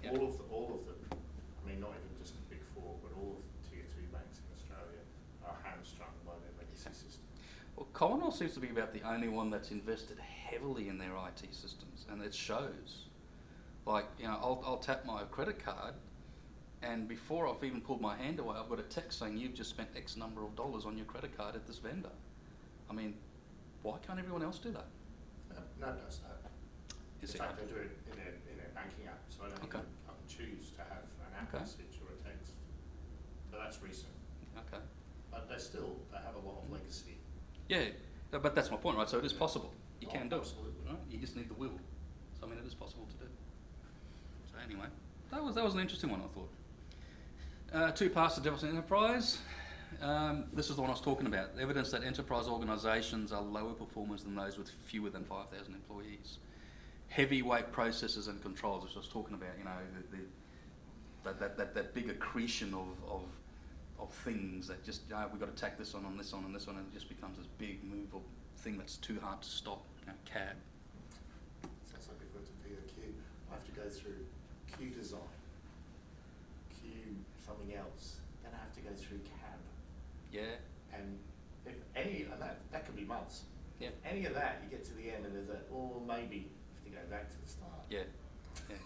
All of them, I mean not even just the big four, but all of the tier 2 banks in Australia are hamstrung by their legacy system. Well, Commonwealth seems to be about the only one that's invested heavily in their IT systems, and it shows. Like, you know, I'll tap my credit card, and before I've even pulled my hand away, I've got a text saying you've just spent X number of dollars on your credit card at this vendor. I mean, why can't everyone else do that? No one does that. Is In it? fact, they do it in their banking app, so I don't Okay. even I can choose to have an app Okay. message or a text. But that's recent. Okay. But they have a lot of legacy. Yeah, but that's my point, right? So it is possible. You can do it, Absolutely. right? You just need the will. So I mean, it is possible to do. So anyway, that was an interesting one, I thought. 2 parts to DevOps and Enterprise. This is the one I was talking about. Evidence that enterprise organisations are lower performers than those with fewer than 5,000 employees. Heavyweight processes and controls, which I was talking about. You know, that big accretion of things that just we've got to tack this on this one and this one, and it just becomes this big movable thing that's too hard to stop. You know, CAB. Sounds like if it was a POQ, I have to go through queue design, queue something else, then I have to go through CAB. Yeah. And if any, and that could be months. Yeah. If any of that, you get to the end and there's maybe you have to go back to the start. Yeah. Yeah.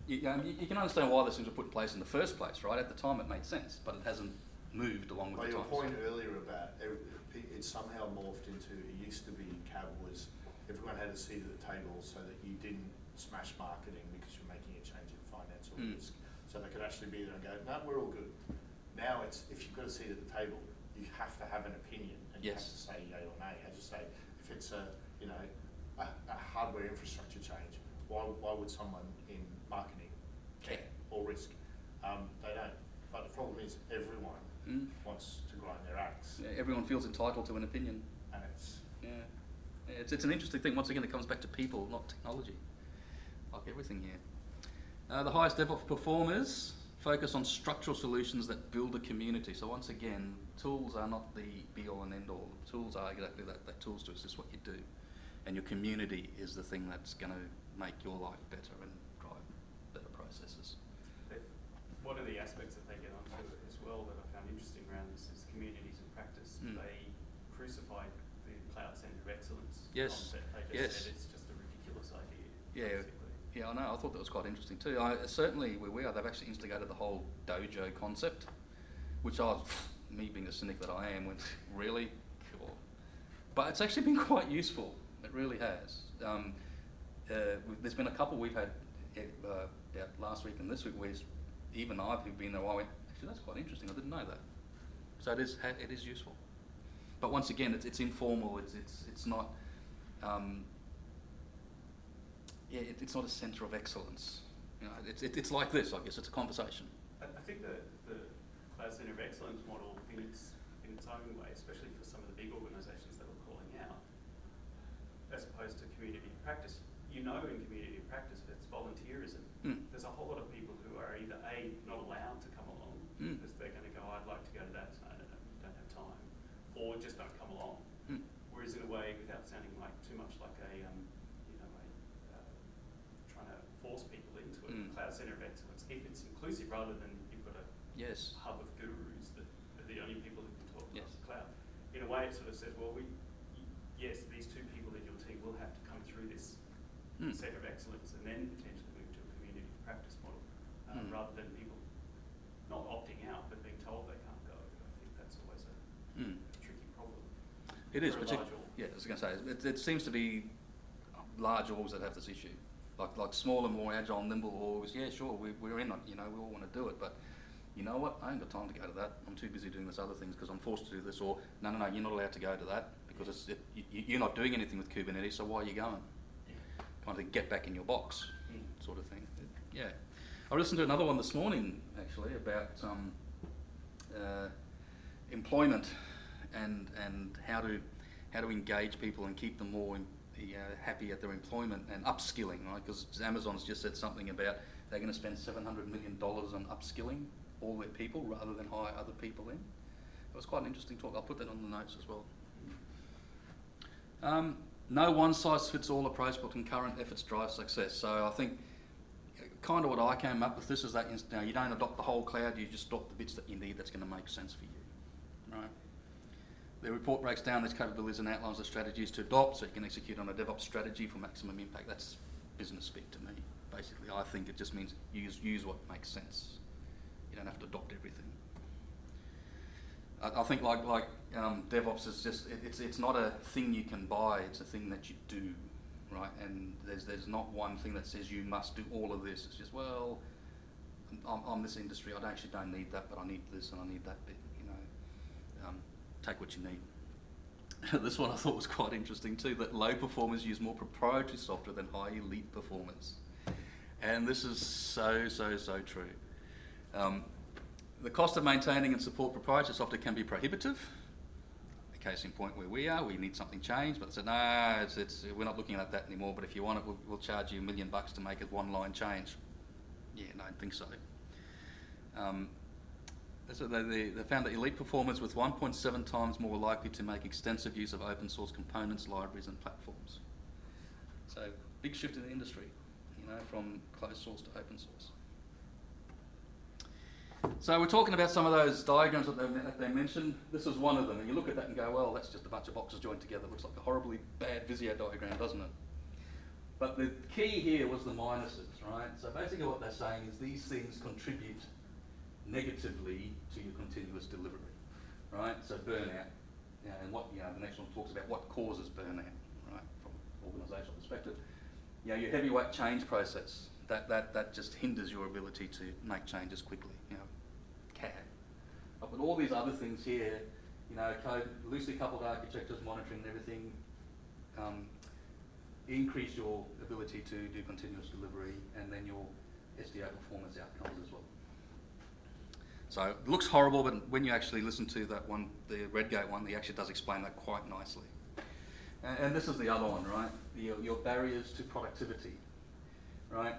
You can understand why these things were put in place in the first place, right? At the time it made sense, but it hasn't moved along with By the your times. point earlier about it somehow morphed into, it used to be CAB was everyone had a seat at the table so that you didn't smash marketing because you're making a change in finance or risk. So they could actually be there and go, no, we're all good. Now it's, if you've got a seat at the table, you have to have an opinion and you have to say yay or nay. As you say, if it's a hardware infrastructure change, why would someone in marketing care or risk? They don't. But the problem is everyone wants to grind their axe. Yeah, everyone feels entitled to an opinion. And it's... Yeah. It's an interesting thing. Once again, it comes back to people, not technology. Like everything here. The highest DevOps performers focus on structural solutions that build a community. So once again, tools are not the be-all and end-all. Tools are exactly that. That tools to assist what you do. And your community is the thing that's going to make your life better and drive better processes. One of the aspects that they get onto as well that I found interesting around this is communities in practice. They crucified the cloud centre of excellence concept. They just said it's just a ridiculous idea. Yeah. Basically. Yeah, I know. I thought that was quite interesting too. Certainly where we are, they've actually instigated the whole dojo concept, which me being the cynic that I am, went, really? Cool. But it's actually been quite useful. It really has. There's been a couple we've had about last week and this week where even I've been there, I went, actually that's quite interesting, I didn't know that. So it is useful. But once again, it's informal, it's not, it's not a centre of excellence. You know, it's like this, I guess, it's a conversation. I think the cloud centre of excellence model in its own way, especially for some of the big organisations that we're calling out, as opposed to community practice. You know, in community practice, it's volunteerism. There's a whole lot of people who are either not allowed to come along because they're going to go, I'd like to go to that, so I don't have time, or just don't come along. Whereas in a way, without sounding like too much like trying to force people into it, cloud centre of excellence, if it's inclusive rather than you've got a hub of gurus that are the only people who can talk about the cloud. In a way, it sort of says, well, yes, these 2 people in your team will have to come through this centre of excellence and then potentially move to a community practice model, rather than people not opting out but being told they can't go. I think that's always a tricky problem. It is, particularly. yeah, I was going to say, it seems to be large orgs that have this issue. Like smaller, more agile, nimble orgs, yeah, sure, we're in it, we all want to do it, but you know what, I ain't got time to go to that. I'm too busy doing this other things because I'm forced to do this. Or, no, you're not allowed to go to that because you're not doing anything with Kubernetes, so why are you going? Kind of get back in your box sort of thing. Yeah. I listened to another one this morning, actually, about employment and how to engage people and keep them more happy at their employment and upskilling, right? Because Amazon's just said something about they're going to spend $700 million on upskilling all their people rather than hire other people in. It was quite an interesting talk. I'll put that on the notes as well. No one-size-fits-all approach, but concurrent efforts drive success. So I think kind of what I came up with this is that you don't adopt the whole cloud, you just adopt the bits that you need that's going to make sense for you, right? The report breaks down these capabilities and outlines the strategies to adopt so you can execute on a DevOps strategy for maximum impact. That's business speak to me. Basically, I think it just means use what makes sense. You don't have to adopt everything. I think like DevOps is just, it's not a thing you can buy, it's a thing that you do, right? And there's not one thing that says you must do all of this. It's just, well, I'm this industry, I actually don't need that, but I need this and I need that bit, you know. Take what you need. This one I thought was quite interesting too, that low performers use more proprietary software than high elite performers. And this is so true. The cost of maintaining and support proprietary software can be prohibitive. A case in point where we are, we need something changed, but they said, no, we're not looking at that anymore, but if you want it, we'll charge you $1 million to make it one line change. Yeah, no, I don't think so. So they found that elite performers with 1.7 times more likely to make extensive use of open source components, libraries and platforms. So big shift in the industry, you know, from closed source to open source. So we're talking about some of those diagrams that they mentioned. This is one of them, and you look at that and go, well, that's just a bunch of boxes joined together. It looks like a horribly bad Visio diagram, doesn't it? But the key here was the minuses, right? So basically what they're saying is these things contribute negatively to your continuous delivery, right? So burnout, and what, the next one talks about what causes burnout, right, from an organisational perspective. Your heavyweight change process, that just hinders your ability to make changes quickly, CAD. But with all these other things here, code, loosely coupled architectures, monitoring and everything, increase your ability to do continuous delivery, and then your SDO performance outcomes as well. So it looks horrible, but when you actually listen to that one, the Redgate one, he actually does explain that quite nicely. And this is the other one, right? Your barriers to productivity, right?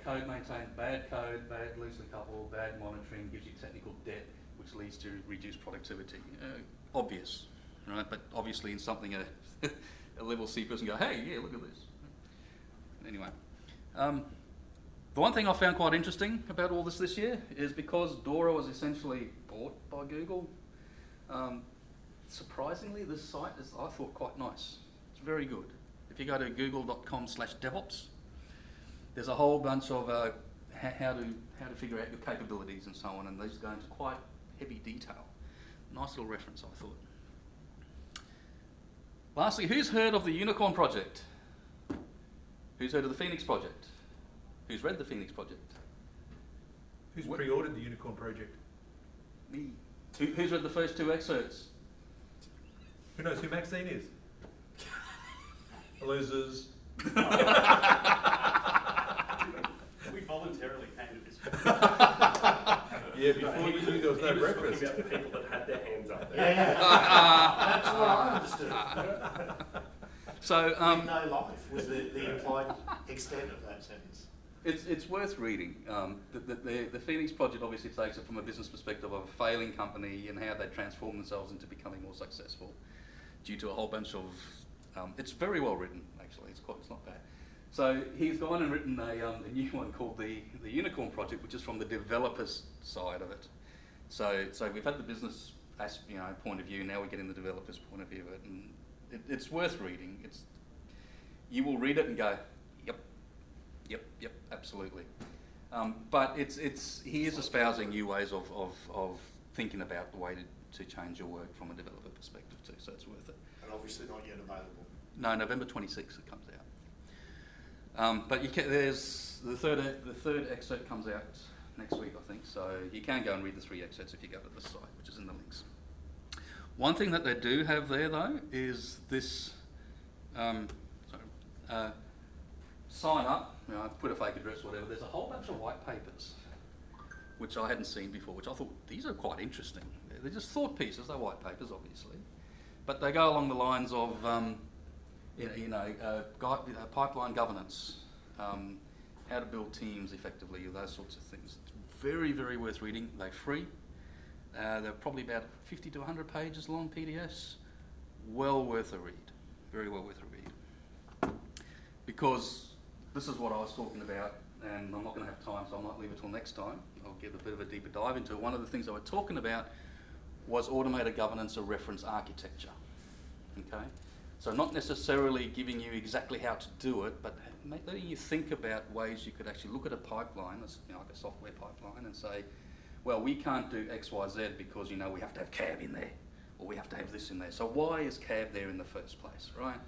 Code maintained, bad code, bad loosely coupled, bad monitoring, gives you technical debt, which leads to reduced productivity. Obvious, right? But obviously in something a level C person go, hey, yeah, look at this. Anyway. The one thing I found quite interesting about all this year is because Dora was essentially bought by Google, surprisingly this site is, I thought, quite nice. It's very good. If you go to google.com/DevOps, there's a whole bunch of how to figure out your capabilities and so on, and these go into quite heavy detail. Nice little reference, I thought. Lastly, who's heard of the Unicorn Project? Who's heard of the Phoenix Project? Who's read the Phoenix Project? Who's pre-ordered the Unicorn Project? Me. Who's read the first 2 excerpts? Who knows who Maxine is? Losers. We voluntarily came to this. Yeah, before you knew there was no breakfast. About the people that had their hands up there. Yeah. That's what I understood. So, With no life was the implied extent of that sentence. It's worth reading. The Phoenix Project obviously takes it from a business perspective of a failing company and how they transform themselves into becoming more successful due to a whole bunch of... it's very well written, actually. It's not bad. So he's gone and written a new one called the Unicorn Project, which is from the developers side of it. So we've had the business point of view, now we're getting the developers' point of view of it, and it's worth reading. You will read it and go, Yep, absolutely. But he is espousing new ways of thinking about the way to change your work from a developer perspective too, so it's worth it. And obviously not yet available. No, November 26th it comes out. But there's the third excerpt comes out next week, I think. So you can go and read the 3 excerpts if you go to the site, which is in the links. One thing that they do have there, though, is this sign up. You know, put a fake address or whatever. There's a whole bunch of white papers, which I hadn't seen before, which I thought, these are quite interesting. They're just thought pieces. They're white papers, obviously. But they go along the lines of, pipeline governance, how to build teams effectively, those sorts of things. It's very, very worth reading. They're free. They're probably about 50 to 100 pages long PDFs. Well worth a read. Very well worth a read. Because this is what I was talking about, and I'm not going to have time, so I might leave it till next time. I'll give a bit of a deeper dive into it. One of the things I was talking about was automated governance or reference architecture. Okay? So not necessarily giving you exactly how to do it, but letting you think about ways you could actually look at a pipeline, like a software pipeline, and say, well, we can't do X, Y, Z because, we have to have cab in there, or we have to have this in there. So why is cab there in the first place, right?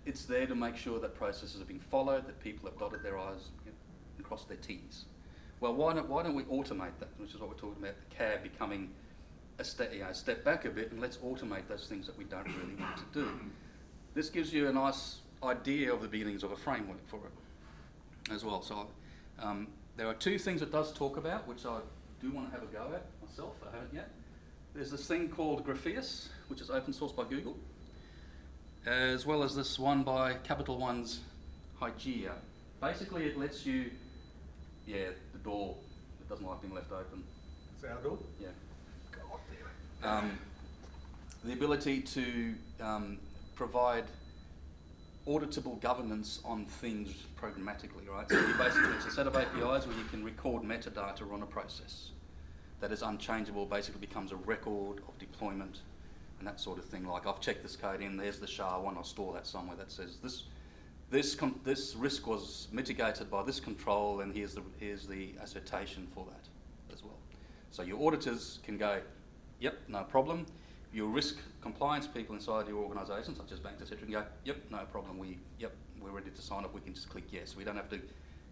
It's there to make sure that processes are being followed, that people have dotted their I's and crossed their T's. Well, why don't we automate that, which is what we're talking about, the cab becoming a step back a bit, and let's automate those things that we don't really want to do. This gives you a nice idea of the beginnings of a framework for it as well. So there are 2 things it does talk about, which I do want to have a go at myself. I haven't yet. There's this thing called Grapheus, which is open source by Google, as well as this one by Capital One's Hygeia. Basically, it lets you, the door, it doesn't like being left open. It's our door? Yeah. The ability to provide auditable governance on things programmatically, right? So it's a set of APIs where you can record metadata on a process that is unchangeable, basically becomes a record of deployment and that sort of thing. Like, I've checked this code in, there's the SHA-1, I'll store that somewhere that says this risk was mitigated by this control, and here's the assertion for that as well. So your auditors can go, yep, no problem. Your risk compliance people inside your organisation, such as banks, etc., can go, yep, no problem. We're ready to sign up. We can just click yes. We don't have to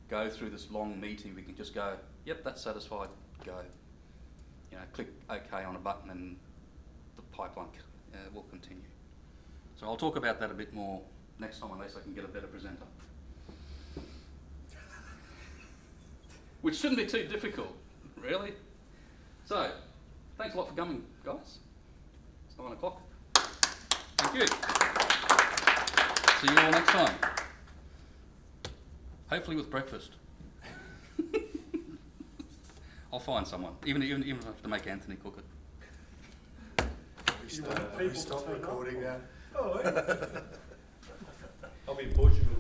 go through this long meeting. We can just go, yep, that's satisfied. Go. Click OK on a button, and the pipeline will continue. So I'll talk about that a bit more next time, unless I can get a better presenter. Which shouldn't be too difficult, really. So, thanks a lot for coming, guys. 9 o'clock. Thank you. See you all next time. Hopefully with breakfast. I'll find someone, even if I have to make Anthony cook it. We stop recording now. Oh, I'll be in Portugal.